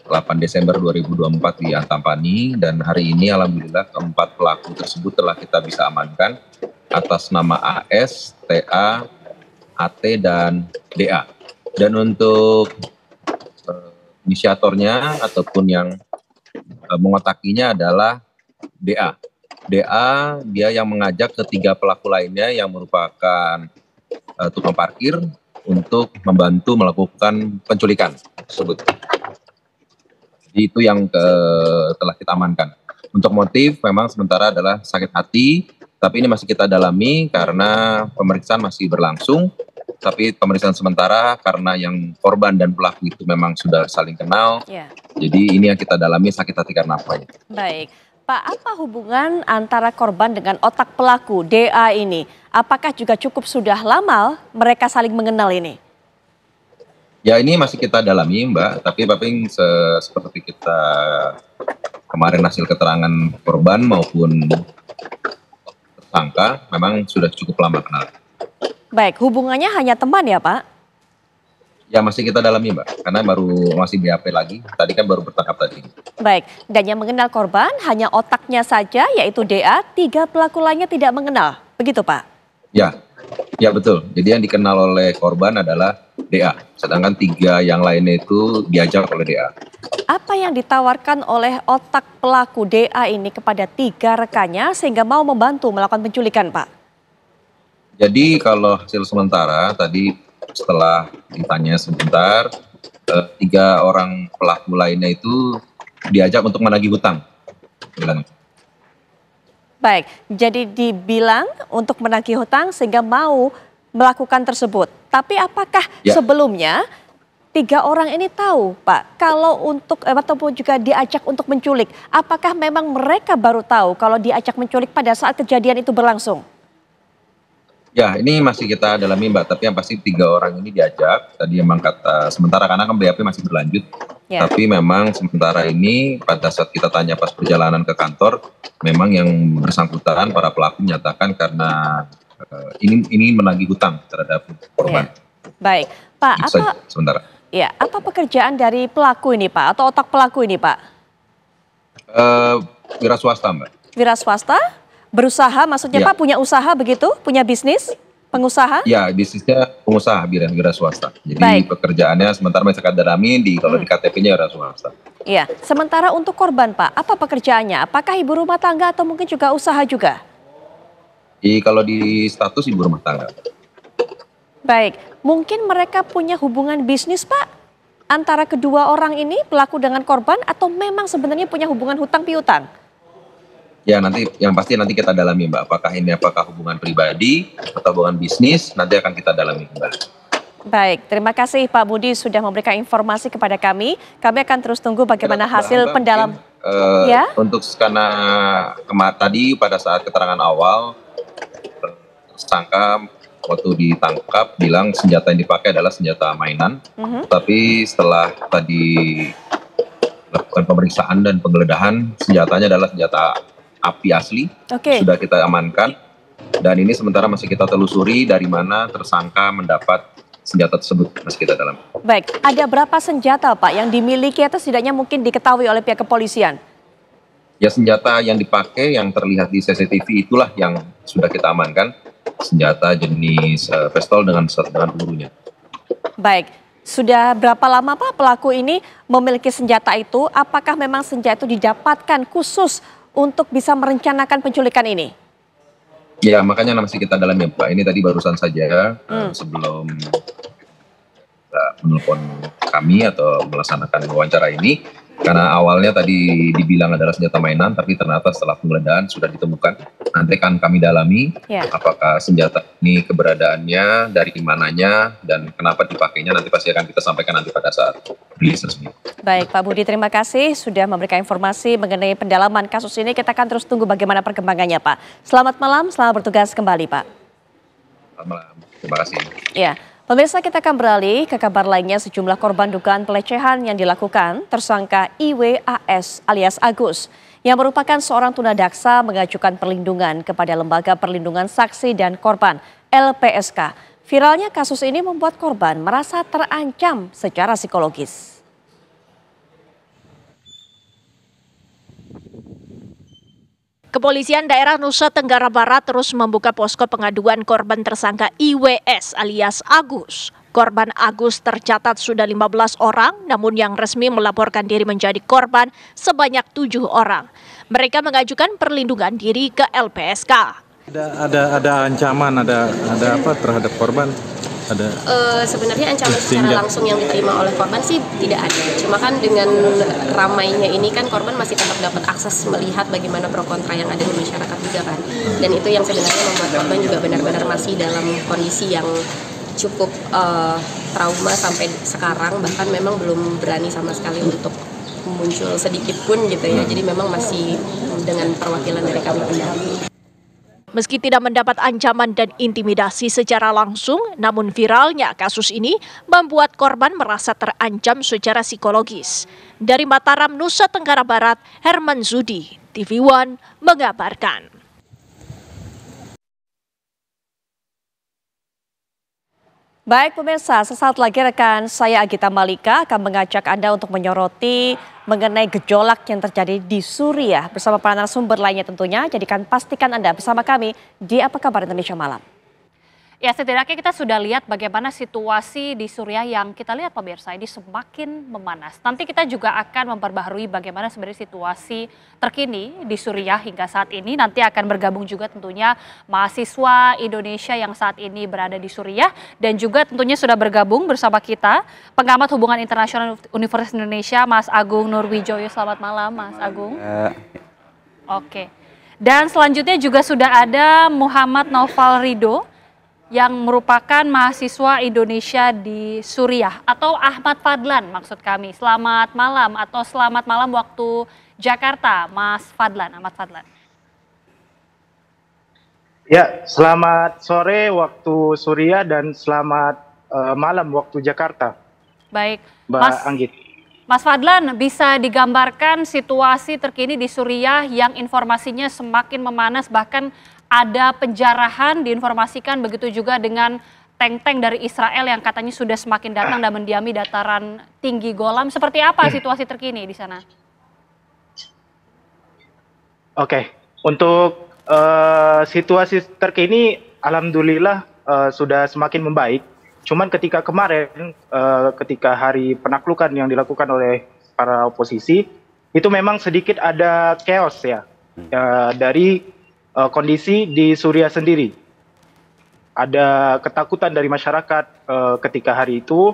8 Desember 2024 di Antapani, dan hari ini alhamdulillah keempat pelaku tersebut telah kita bisa amankan atas nama AS, TA, AT, dan DA. Dan untuk inisiatornya ataupun yang mengotakinya adalah DA. DA dia yang mengajak ketiga pelaku lainnya yang merupakan tukang parkir untuk membantu melakukan penculikan tersebut. Jadi itu yang telah kita amankan. Untuk motif memang sementara adalah sakit hati, tapi ini masih kita dalami karena pemeriksaan masih berlangsung. Tapi pemeriksaan sementara karena yang korban dan pelaku itu memang sudah saling kenal. Jadi ini yang kita dalami sakit hati karena apa ya. Baik. Pak, apa hubungan antara korban dengan otak pelaku DA ini? Apakah juga cukup sudah lama mereka saling mengenal ini? Ya ini masih kita dalami Mbak, tapi Paping seperti kita kemarin hasil keterangan korban maupun tersangka memang sudah cukup lama kenal. Baik, hubungannya hanya teman ya Pak? Ya masih kita dalami Mbak, karena baru masih BAP lagi, tadi kan baru bertangkap tadi. Baik, dan yang mengenal korban hanya otaknya saja yaitu DA, 3 pelaku lainnya tidak mengenal, begitu Pak? Ya betul, jadi yang dikenal oleh korban adalah DA, sedangkan 3 yang lainnya itu diajak oleh DA. Apa yang ditawarkan oleh otak pelaku DA ini kepada 3 rekannya sehingga mau membantu melakukan penculikan Pak? Jadi kalau hasil sementara tadi setelah ditanya sebentar, 3 orang pelaku lainnya itu diajak untuk menagih hutang. Baik, jadi dibilang untuk menagih hutang sehingga mau melakukan tersebut. Tapi apakah sebelumnya 3 orang ini tahu Pak, kalau untuk ataupun juga diajak untuk menculik, apakah memang mereka baru tahu kalau diajak menculik pada saat kejadian itu berlangsung? Ya ini masih kita dalami Mbak, tapi yang pasti 3 orang ini diajak, tadi memang kata sementara karena kan BAP masih berlanjut. Tapi memang sementara ini pada saat kita tanya pas perjalanan ke kantor, memang yang bersangkutan para pelaku menyatakan karena ini menagih hutang terhadap korban. Baik, Pak, apa pekerjaan dari pelaku ini Pak atau otak pelaku ini Pak? Wira swasta Mbak. Wira swasta? Berusaha maksudnya Pak, punya usaha begitu? Punya bisnis? Pengusaha? Ya, bisnisnya pengusaha wira swasta. Jadi pekerjaannya sementara masih kita dalami kalau di KTP-nya wira swasta. Iya, sementara untuk korban Pak, apa pekerjaannya? Apakah ibu rumah tangga atau mungkin juga usaha juga? Kalau di status ibu rumah tangga. Baik, mungkin mereka punya hubungan bisnis Pak? Antara kedua orang ini, pelaku dengan korban, atau memang sebenarnya punya hubungan hutang piutang? Ya nanti yang pasti nanti kita dalami Mbak, apakah hubungan pribadi atau hubungan bisnis, nanti akan kita dalami kembali. Baik, terima kasih Pak Budi sudah memberikan informasi kepada kami. Kami akan terus tunggu bagaimana hasil pendalam. Untuk karena tadi pada saat keterangan awal, tersangka waktu ditangkap bilang senjata yang dipakai adalah senjata mainan. Tapi setelah tadi lakukan pemeriksaan dan penggeledahan, senjatanya adalah senjata api asli, sudah kita amankan, dan ini sementara masih kita telusuri dari mana tersangka mendapat senjata tersebut, masih kita dalam. Baik, ada berapa senjata Pak yang dimiliki atau setidaknya mungkin diketahui oleh pihak kepolisian? Ya senjata yang dipakai yang terlihat di CCTV itulah yang sudah kita amankan, senjata jenis pistol dengan pelurunya. Baik, sudah berapa lama Pak pelaku ini memiliki senjata itu? Apakah memang senjata itu didapatkan khusus untuk bisa merencanakan penculikan ini? Ya makanya masih kita dalami Pak. Ini tadi barusan saja sebelum menelpon kami atau melaksanakan wawancara ini, Karena awalnya tadi dibilang adalah senjata mainan, tapi ternyata setelah penggeledahan sudah ditemukan. Nanti akan kami dalami apakah senjata ini keberadaannya, dari mananya, dan kenapa dipakainya, nanti pasti akan kita sampaikan nanti pada saat rilis resmi. Baik Pak Budi, terima kasih sudah memberikan informasi mengenai pendalaman kasus ini. Kita akan terus tunggu bagaimana perkembangannya Pak. Selamat malam, selamat bertugas kembali Pak. Selamat malam, terima kasih. Ya. Pemirsa, kita akan beralih ke kabar lainnya. Sejumlah korban dugaan pelecehan yang dilakukan tersangka IWAS alias Agus yang merupakan seorang tunadaksa mengajukan perlindungan kepada Lembaga Perlindungan Saksi dan Korban LPSK. Viralnya kasus ini membuat korban merasa terancam secara psikologis. Kepolisian daerah Nusa Tenggara Barat terus membuka posko pengaduan korban tersangka IWS alias Agus. Korban Agus tercatat sudah 15 orang, namun yang resmi melaporkan diri menjadi korban sebanyak 7 orang. Mereka mengajukan perlindungan diri ke LPSK. Ada ancaman, ada apa terhadap korban? Ada sebenarnya ancaman secara langsung yang diterima oleh korban sih tidak ada. Cuma kan dengan ramainya ini kan korban masih tetap dapat akses melihat bagaimana pro kontra yang ada di masyarakat juga kan. Dan itu yang sebenarnya membuat korban juga benar-benar masih dalam kondisi yang cukup trauma sampai sekarang, bahkan memang belum berani sama sekali untuk muncul sedikit pun gitu ya. Jadi memang masih dengan perwakilan dari kami pendamping. Meski tidak mendapat ancaman dan intimidasi secara langsung, namun viralnya kasus ini membuat korban merasa terancam secara psikologis. Dari Mataram, Nusa Tenggara Barat, Herman Zudi, TV One mengabarkan. Baik pemirsa, sesaat lagi rekan saya Agita Malika akan mengajak Anda untuk menyoroti mengenai gejolak yang terjadi di Suriah bersama para narasumber lainnya tentunya. Jadikan pastikan Anda bersama kami di Apa Kabar Indonesia Malam. Ya, setidaknya kita sudah lihat bagaimana situasi di Suriah yang kita lihat pemirsa ini semakin memanas. Nanti kita juga akan memperbaharui bagaimana sebenarnya situasi terkini di Suriah hingga saat ini. Nanti akan bergabung juga tentunya mahasiswa Indonesia yang saat ini berada di Suriah. Dan juga tentunya sudah bergabung bersama kita pengamat hubungan internasional Universitas Indonesia, Mas Agung Nurwijoyo. Selamat malam Mas Agung. Oke. Dan selanjutnya juga sudah ada Muhammad Naufal Ridho yang merupakan mahasiswa Indonesia di Suriah atau Ahmad Fadlan maksud kami. Selamat malam atau selamat malam waktu Jakarta, Mas Fadlan, Ahmad Fadlan. Ya, selamat sore waktu Suriah dan selamat malam waktu Jakarta. Baik, Mbak Anggit. Mas Fadlan, bisa digambarkan situasi terkini di Suriah yang informasinya semakin memanas, bahkan ada penjarahan diinformasikan, begitu juga dengan tank-tank dari Israel yang katanya sudah semakin datang dan mendiami dataran tinggi Golan. Seperti apa situasi terkini di sana? Oke, untuk situasi terkini alhamdulillah sudah semakin membaik. Cuman ketika kemarin, ketika hari penaklukan yang dilakukan oleh para oposisi, itu memang sedikit ada chaos ya, dari kondisi di Suriah sendiri. Ada ketakutan dari masyarakat ketika hari itu.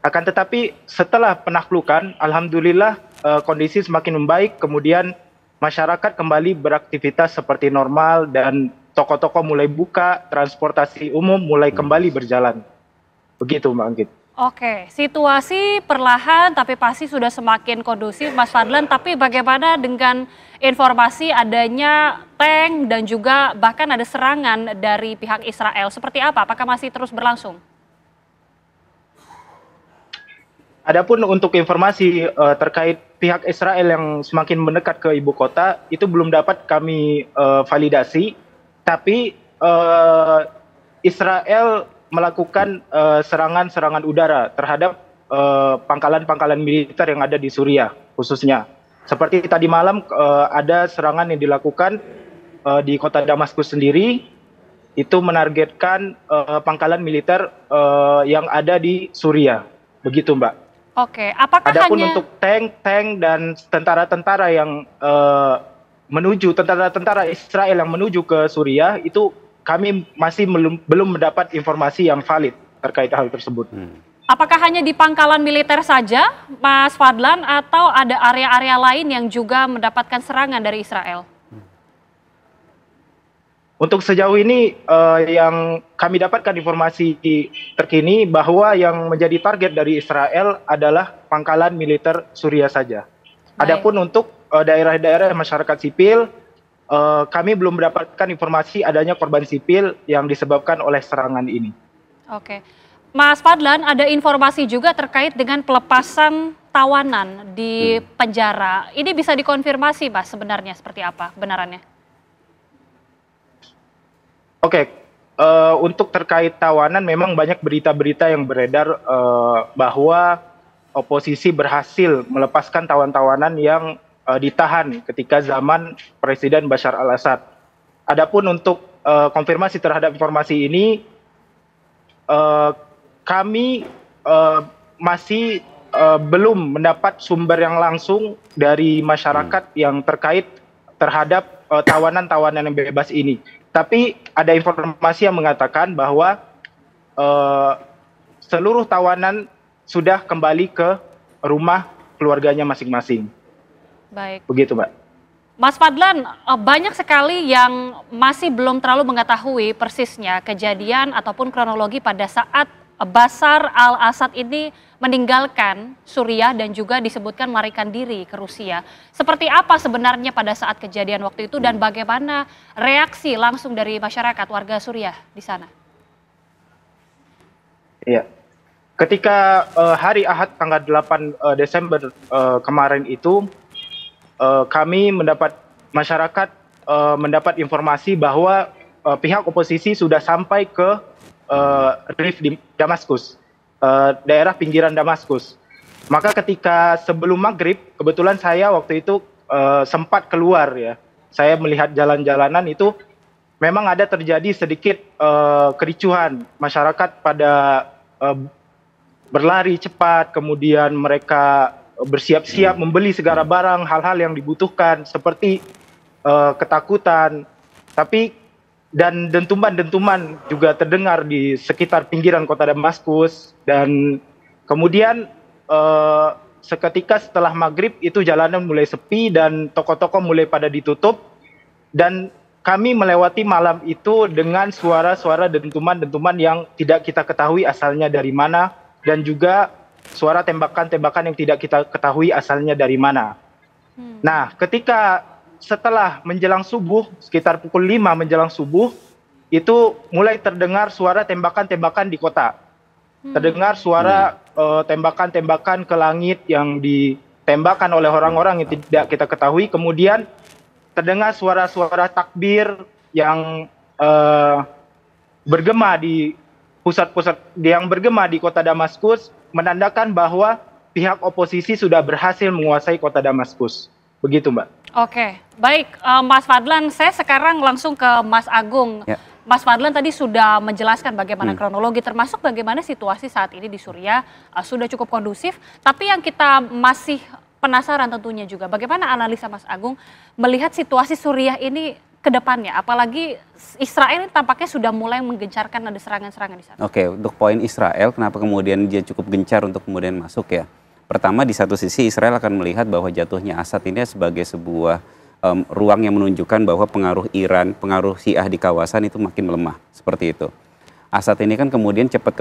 Akan tetapi setelah penaklukan, alhamdulillah kondisi semakin membaik. Kemudian masyarakat kembali beraktivitas seperti normal dan toko-toko mulai buka, transportasi umum mulai kembali berjalan. Begitu Mbak Anggit. Oke, situasi perlahan tapi pasti sudah semakin kondusif Mas Fadlan. Tapi bagaimana dengan informasi adanya tank dan juga bahkan ada serangan dari pihak Israel? Seperti apa? Apakah masih terus berlangsung? Adapun untuk informasi terkait pihak Israel yang semakin mendekat ke ibu kota, itu belum dapat kami validasi. Tapi Israel melakukan serangan-serangan udara terhadap pangkalan-pangkalan militer yang ada di Suriah khususnya. Seperti tadi malam ada serangan yang dilakukan di kota Damaskus sendiri, itu menargetkan pangkalan militer yang ada di Suriah. Begitu Mbak. Oke, apakah adapun hanya untuk tank dan tentara-tentara yang menuju, tentara-tentara Israel yang menuju ke Suriah, itu kami masih belum mendapat informasi yang valid terkait hal tersebut. Apakah hanya di pangkalan militer saja, Mas Fadlan, atau ada area-area lain yang juga mendapatkan serangan dari Israel? Untuk sejauh ini yang kami dapatkan informasi terkini bahwa yang menjadi target dari Israel adalah pangkalan militer Suriah saja. Adapun untuk daerah-daerah masyarakat sipil, kami belum mendapatkan informasi adanya korban sipil yang disebabkan oleh serangan ini. Oke. Mas Fadlan, ada informasi juga terkait dengan pelepasan tawanan di penjara. Ini bisa dikonfirmasi, Mas, sebenarnya seperti apa kebenarannya? Oke, untuk terkait tawanan memang banyak berita-berita yang beredar bahwa oposisi berhasil melepaskan tawan-tawanan yang ditahan ketika zaman Presiden Bashar al-Assad. Adapun untuk konfirmasi terhadap informasi ini, kami masih belum mendapat sumber yang langsung dari masyarakat yang terkait terhadap tawanan-tawanan yang bebas ini. Tapi ada informasi yang mengatakan bahwa seluruh tawanan sudah kembali ke rumah keluarganya masing-masing. Baik. Begitu, Mbak. Mas Fadlan, banyak sekali yang masih belum terlalu mengetahui persisnya kejadian ataupun kronologi pada saat Bashar al-Assad ini meninggalkan Suriah dan juga disebutkan melarikan diri ke Rusia. Seperti apa sebenarnya pada saat kejadian waktu itu dan bagaimana reaksi langsung dari masyarakat warga Suriah di sana? Iya. Ketika hari Ahad tanggal 8 Desember kemarin itu, kami masyarakat mendapat informasi bahwa pihak oposisi sudah sampai ke Rif di Damaskus, daerah pinggiran Damaskus. Maka ketika sebelum maghrib, kebetulan saya waktu itu sempat keluar ya. Saya melihat jalan-jalanan itu memang ada terjadi sedikit kericuhan. Masyarakat pada berlari cepat, kemudian mereka bersiap-siap membeli segala barang, hal-hal yang dibutuhkan seperti ketakutan. Dan dentuman-dentuman juga terdengar di sekitar pinggiran kota Damaskus. Dan kemudian seketika setelah maghrib itu jalanan mulai sepi dan toko-toko mulai pada ditutup. Dan kami melewati malam itu dengan suara-suara dentuman-dentuman yang tidak kita ketahui asalnya dari mana. Dan juga suara tembakan-tembakan yang tidak kita ketahui asalnya dari mana. Nah, ketika setelah menjelang subuh, sekitar pukul 5 menjelang subuh, itu mulai terdengar suara tembakan-tembakan di kota. Terdengar suara tembakan-tembakan ke langit yang ditembakkan oleh orang-orang yang tidak kita ketahui. Kemudian terdengar suara-suara takbir yang bergema di pusat-pusat yang bergema di kota Damaskus, menandakan bahwa pihak oposisi sudah berhasil menguasai kota Damaskus. Begitu, Mbak. Oke, baik Mas Fadlan, saya sekarang langsung ke Mas Agung. Ya. Mas Fadlan tadi sudah menjelaskan bagaimana kronologi, termasuk bagaimana situasi saat ini di Suriah sudah cukup kondusif. Tapi yang kita masih penasaran tentunya juga, bagaimana analisa Mas Agung melihat situasi Suriah ini ke depannya, apalagi Israel ini tampaknya sudah mulai menggencarkan ada serangan-serangan di sana. Oke, untuk poin Israel, kenapa kemudian dia cukup gencar untuk kemudian masuk ya? Pertama, di satu sisi Israel akan melihat bahwa jatuhnya Assad ini sebagai sebuah ruang yang menunjukkan bahwa pengaruh Iran, pengaruh Syiah di kawasan itu makin melemah, seperti itu. Assad ini kan kemudian cepat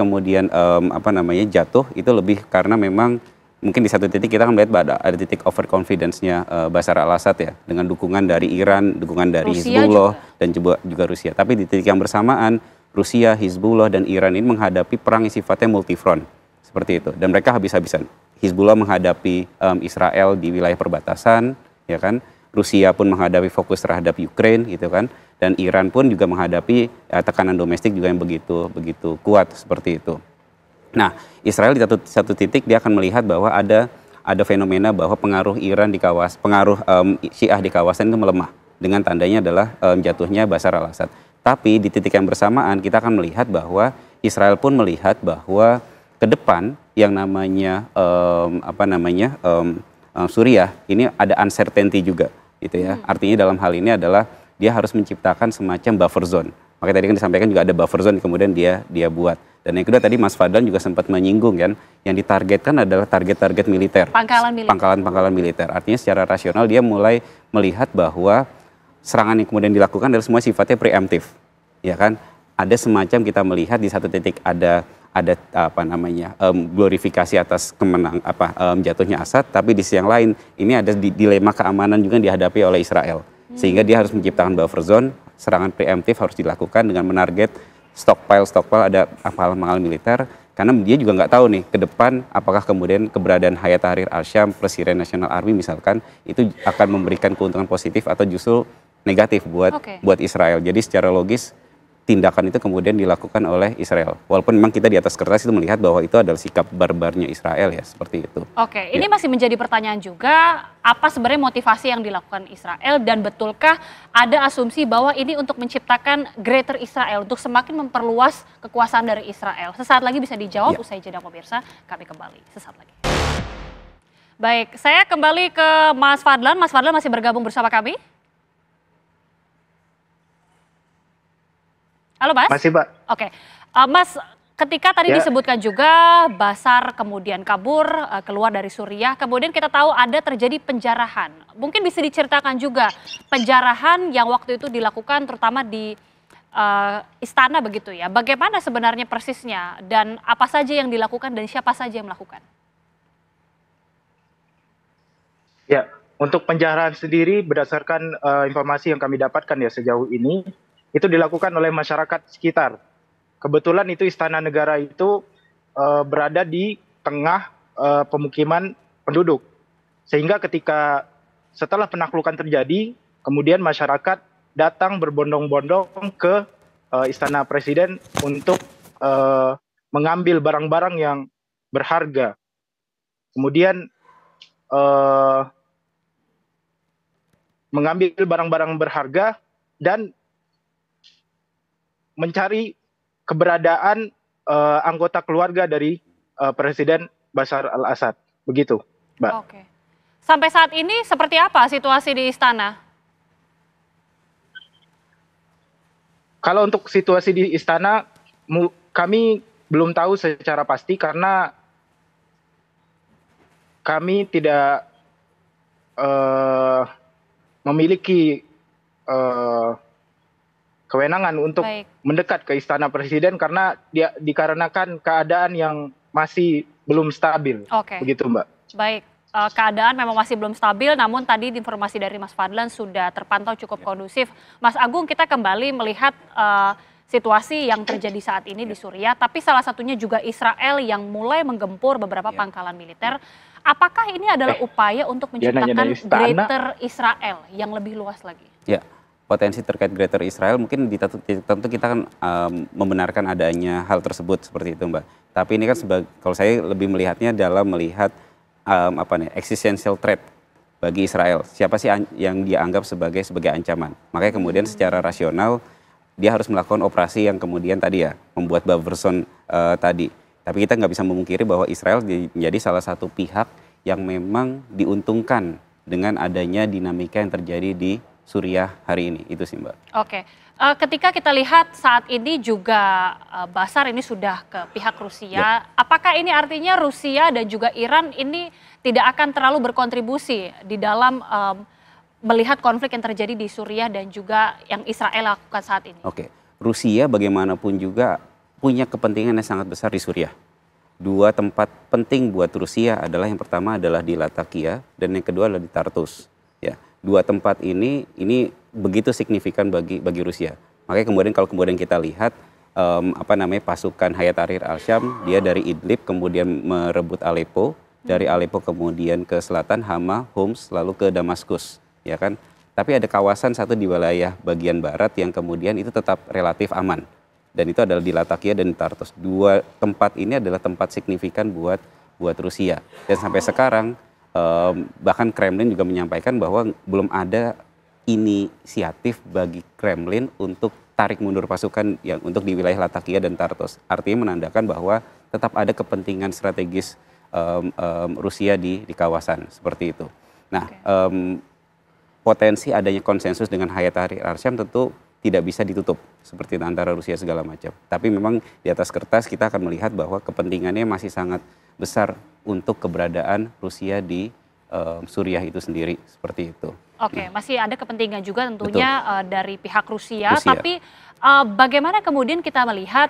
jatuh, itu lebih karena memang mungkin di satu titik kita akan melihat ada titik overconfidence-nya Bashar al-Assad ya, dengan dukungan dari Iran, dukungan dari Hizbullah dan juga Rusia. Tapi di titik yang bersamaan, Rusia, Hizbullah dan Iran ini menghadapi perang yang sifatnya multifront, seperti itu. Dan mereka habis-habisan. Hizbullah menghadapi Israel di wilayah perbatasan, ya kan? Rusia pun menghadapi fokus terhadap Ukraine, gitu kan? Dan Iran pun juga menghadapi tekanan domestik juga yang begitu kuat seperti itu. Nah, Israel di satu titik dia akan melihat bahwa ada fenomena bahwa pengaruh Iran di kawasan, pengaruh Syiah di kawasan itu melemah. Dengan tandanya adalah jatuhnya Bashar al-Assad. Tapi di titik yang bersamaan kita akan melihat bahwa Israel pun melihat bahwa ke depan yang namanya Suriah ini ada uncertainty juga, gitu ya. Artinya dalam hal ini adalah dia harus menciptakan semacam buffer zone. Makanya tadi kan disampaikan juga ada buffer zone kemudian dia buat. Dan yang kedua tadi Mas Fadlan juga sempat menyinggung kan, yang ditargetkan adalah target-target militer. Pangkalan militer. Artinya secara rasional dia mulai melihat bahwa serangan yang kemudian dilakukan adalah semua sifatnya preemptif. Ya kan? Ada semacam kita melihat di satu titik ada glorifikasi atas jatuhnya Assad, tapi di sisi yang lain ini ada dilema keamanan juga yang dihadapi oleh Israel. Sehingga dia harus menciptakan buffer zone, serangan preemptif harus dilakukan dengan menarget stockpile ada pangkalan militer, karena dia juga nggak tahu nih ke depan apakah kemudian keberadaan Hayat Tahrir al-Syam plus Syrian National Army misalkan itu akan memberikan keuntungan positif atau justru negatif buat Israel. Jadi secara logis tindakan itu kemudian dilakukan oleh Israel. Walaupun memang kita di atas kertas itu melihat bahwa itu adalah sikap barbarnya Israel ya, seperti itu. Oke, ini masih menjadi pertanyaan juga, apa sebenarnya motivasi yang dilakukan Israel dan betulkah ada asumsi bahwa ini untuk menciptakan Greater Israel, untuk semakin memperluas kekuasaan dari Israel? Sesaat lagi bisa dijawab, usai jeda pemirsa, kami kembali sesaat lagi. Baik, saya kembali ke Mas Fadlan. Mas Fadlan masih bergabung bersama kami? Halo Mas? Masih Pak. Oke, Mas, ketika tadi disebutkan juga Bashar kemudian kabur, keluar dari Suriah, kemudian kita tahu ada terjadi penjarahan. Mungkin bisa diceritakan juga penjarahan yang waktu itu dilakukan terutama di istana begitu ya. Bagaimana sebenarnya persisnya dan apa saja yang dilakukan dan siapa saja yang melakukan? Ya, untuk penjarahan sendiri berdasarkan informasi yang kami dapatkan ya sejauh ini, itu dilakukan oleh masyarakat sekitar. Kebetulan itu Istana Negara itu berada di tengah pemukiman penduduk. Sehingga ketika setelah penaklukan terjadi, kemudian masyarakat datang berbondong-bondong ke Istana Presiden untuk mengambil barang-barang yang berharga. Kemudian mengambil barang-barang berharga dan mencari keberadaan anggota keluarga dari Presiden Bashar al-Assad. Begitu, Mbak. Oke. Sampai saat ini seperti apa situasi di istana? Kalau untuk situasi di istana, kami belum tahu secara pasti karena kami tidak memiliki kewenangan untuk mendekat ke Istana Presiden karena dikarenakan keadaan yang masih belum stabil. Begitu Mbak. Baik, keadaan memang masih belum stabil, namun tadi informasi dari Mas Fadlan sudah terpantau cukup kondusif. Mas Agung, kita kembali melihat situasi yang terjadi saat ini di Suriah, tapi salah satunya juga Israel yang mulai menggempur beberapa pangkalan militer. Apakah ini adalah upaya untuk menciptakan Greater Israel yang lebih luas lagi? Ya. Potensi terkait Greater Israel mungkin tentu kita kan membenarkan adanya hal tersebut seperti itu Mbak. Tapi ini kan kalau saya lebih melihatnya dalam melihat existential threat bagi Israel. Siapa sih yang dia anggap sebagai ancaman? Makanya kemudian secara rasional dia harus melakukan operasi yang kemudian tadi ya membuat buffer zone tadi. Tapi kita nggak bisa memungkiri bahwa Israel menjadi salah satu pihak yang memang diuntungkan dengan adanya dinamika yang terjadi di Suriah hari ini, itu sih Mbak. Oke, ketika kita lihat saat ini juga Bashar ini sudah ke pihak Rusia, apakah ini artinya Rusia dan juga Iran ini tidak akan terlalu berkontribusi di dalam melihat konflik yang terjadi di Suriah dan juga yang Israel lakukan saat ini? Oke, Rusia bagaimanapun juga punya kepentingan yang sangat besar di Suriah. Dua tempat penting buat Rusia adalah yang pertama adalah di Latakia dan yang kedua adalah di Tartus. Ya. Dua tempat ini begitu signifikan bagi Rusia. Makanya kalau kemudian kita lihat pasukan Hayat Tahrir al-Syam, dia dari Idlib kemudian merebut Aleppo, dari Aleppo kemudian ke selatan Hama, Homs, lalu ke Damaskus, ya kan? Tapi ada kawasan satu di wilayah bagian barat yang kemudian itu tetap relatif aman. Dan itu adalah di Latakia dan Tartus. Dua tempat ini adalah tempat signifikan buat Rusia. Dan sampai sekarang bahkan Kremlin juga menyampaikan bahwa belum ada inisiatif bagi Kremlin untuk tarik mundur pasukan yang untuk di wilayah Latakia dan Tartus. Artinya menandakan bahwa tetap ada kepentingan strategis Rusia di kawasan seperti itu. Nah, potensi adanya konsensus dengan Hayat Tahrir al-Syam tentu tidak bisa ditutup seperti itu antara Rusia segala macam. Tapi memang di atas kertas kita akan melihat bahwa kepentingannya masih sangat besar untuk keberadaan Rusia di Suriah itu sendiri seperti itu. Oke, masih ada kepentingan juga tentunya dari pihak Rusia. Tapi bagaimana kemudian kita melihat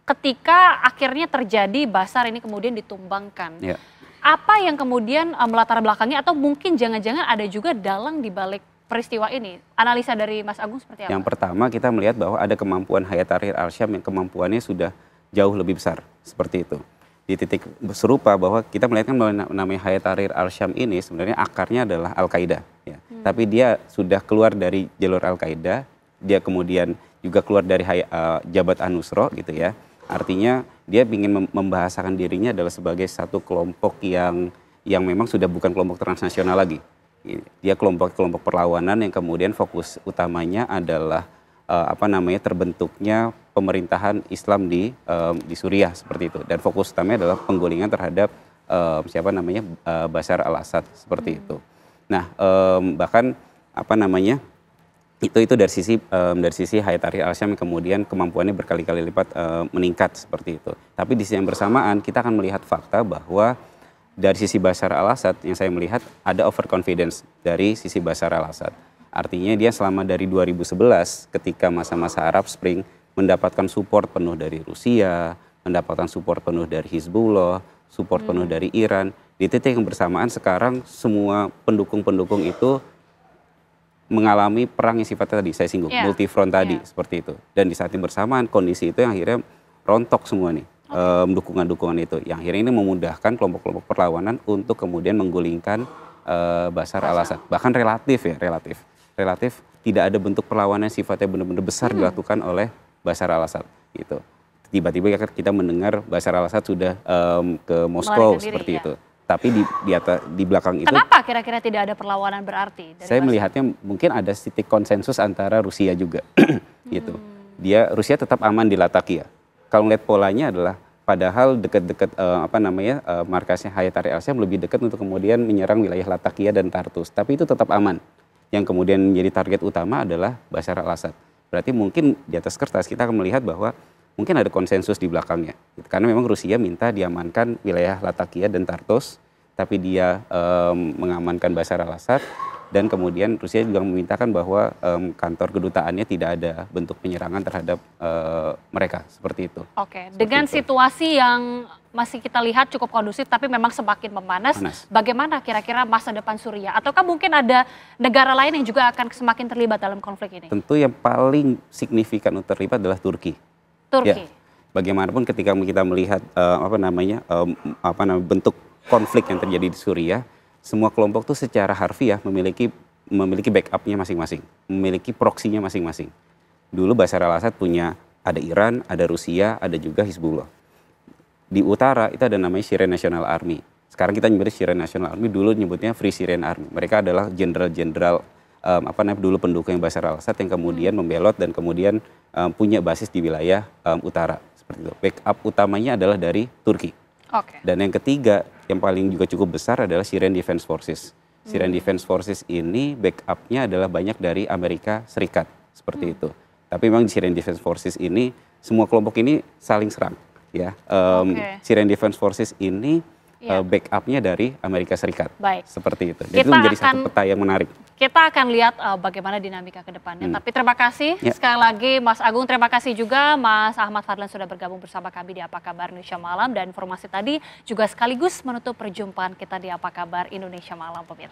ketika akhirnya terjadi Bashar ini kemudian ditumbangkan? Ya. Apa yang kemudian melatar belakangnya atau mungkin jangan-jangan ada juga dalang di balik peristiwa ini? Analisa dari Mas Agung seperti apa? Yang pertama kita melihat bahwa ada kemampuan Hayat Tahrir al-Syam yang kemampuannya sudah jauh lebih besar seperti itu. Di titik serupa bahwa kita melihat kan namanya Hayat Tahrir al-Syam ini sebenarnya akarnya adalah Al-Qaeda. Ya. Tapi dia sudah keluar dari jalur Al-Qaeda, dia kemudian juga keluar dari Jabhat an-Nusra gitu ya. Artinya dia ingin membahasakan dirinya adalah sebagai satu kelompok yang memang sudah bukan kelompok transnasional lagi. Dia kelompok perlawanan yang kemudian fokus utamanya adalah terbentuknya pemerintahan Islam di Suriah seperti itu, dan fokus utamanya adalah penggulingan terhadap Bashar al-Assad seperti itu. Nah bahkan itu dari sisi Hayat Tahrir al-Syam yang kemudian kemampuannya berkali-kali lipat meningkat seperti itu. Tapi di sisi yang bersamaan kita akan melihat fakta bahwa dari sisi Bashar al-Assad yang saya melihat ada overconfidence dari sisi Bashar al-Assad. Artinya dia selama dari 2011 ketika masa-masa Arab Spring mendapatkan support penuh dari Rusia, mendapatkan support penuh dari Hizbullah, support penuh dari Iran. Di titik yang bersamaan sekarang semua pendukung-pendukung itu mengalami perang yang sifatnya tadi saya singgung, multifront tadi seperti itu. Dan di saat yang bersamaan kondisi itu yang akhirnya rontok semua nih. Dukungan-dukungan itu yang akhirnya ini memudahkan kelompok-kelompok perlawanan untuk kemudian menggulingkan Bashar al-Assad. Bahkan relatif tidak ada bentuk perlawanan sifatnya benar-benar besar dilakukan oleh Bashar al-Assad gitu. Tiba-tiba kita mendengar Bashar al-Assad sudah ke Moskow seperti itu. Tapi di belakang itu kenapa kira-kira tidak ada perlawanan berarti? Saya melihatnya mungkin ada titik konsensus antara Rusia juga gitu. Rusia tetap aman di Latakia. Kalau ngeliat polanya adalah padahal dekat-dekat markasnya Hayat Tahrir al-Syam lebih dekat untuk kemudian menyerang wilayah Latakia dan Tartus, tapi itu tetap aman. Yang kemudian menjadi target utama adalah Bashar al-Assad. Berarti mungkin di atas kertas kita akan melihat bahwa mungkin ada konsensus di belakangnya. Karena memang Rusia minta diamankan wilayah Latakia dan Tartus, tapi dia mengamankan Bashar al-Assad. Dan kemudian Rusia juga memintakan bahwa kantor kedutaannya tidak ada bentuk penyerangan terhadap mereka seperti itu. Oke, dengan situasi yang masih kita lihat cukup kondusif tapi memang semakin memanas, bagaimana kira-kira masa depan Suriah? Ataukah mungkin ada negara lain yang juga akan semakin terlibat dalam konflik ini? Tentu yang paling signifikan untuk terlibat adalah Turki. Ya, bagaimanapun ketika kita melihat bentuk konflik yang terjadi di Suriah, semua kelompok itu secara harfiah memiliki backupnya masing-masing, memiliki proksinya masing-masing. Dulu Bashar al-Assad punya ada Iran, ada Rusia, ada juga Hizbullah. Di utara itu ada namanya Syrian National Army. Sekarang kita nyebutnya Syrian National Army, dulu nyebutnya Free Syrian Army. Mereka adalah jenderal-jenderal dulu pendukung Bashar al-Assad yang kemudian membelot dan kemudian punya basis di wilayah utara seperti itu. Backup utamanya adalah dari Turki. Dan yang ketiga yang paling juga cukup besar adalah Syrian Defense Forces. Syrian Defense Forces ini backupnya adalah banyak dari Amerika Serikat seperti itu. Tapi memang di Syrian Defense Forces ini semua kelompok ini saling serang. Ya, Syrian Defense Forces ini backupnya dari Amerika Serikat. Seperti itu. Jadi itu menjadi satu peta yang menarik. Kita akan lihat bagaimana dinamika ke depannya. Tapi terima kasih sekali lagi Mas Agung, terima kasih juga Mas Ahmad Fadlan sudah bergabung bersama kami di Apa Kabar Indonesia Malam. Dan informasi tadi juga sekaligus menutup perjumpaan kita di Apa Kabar Indonesia Malam, pemirsa.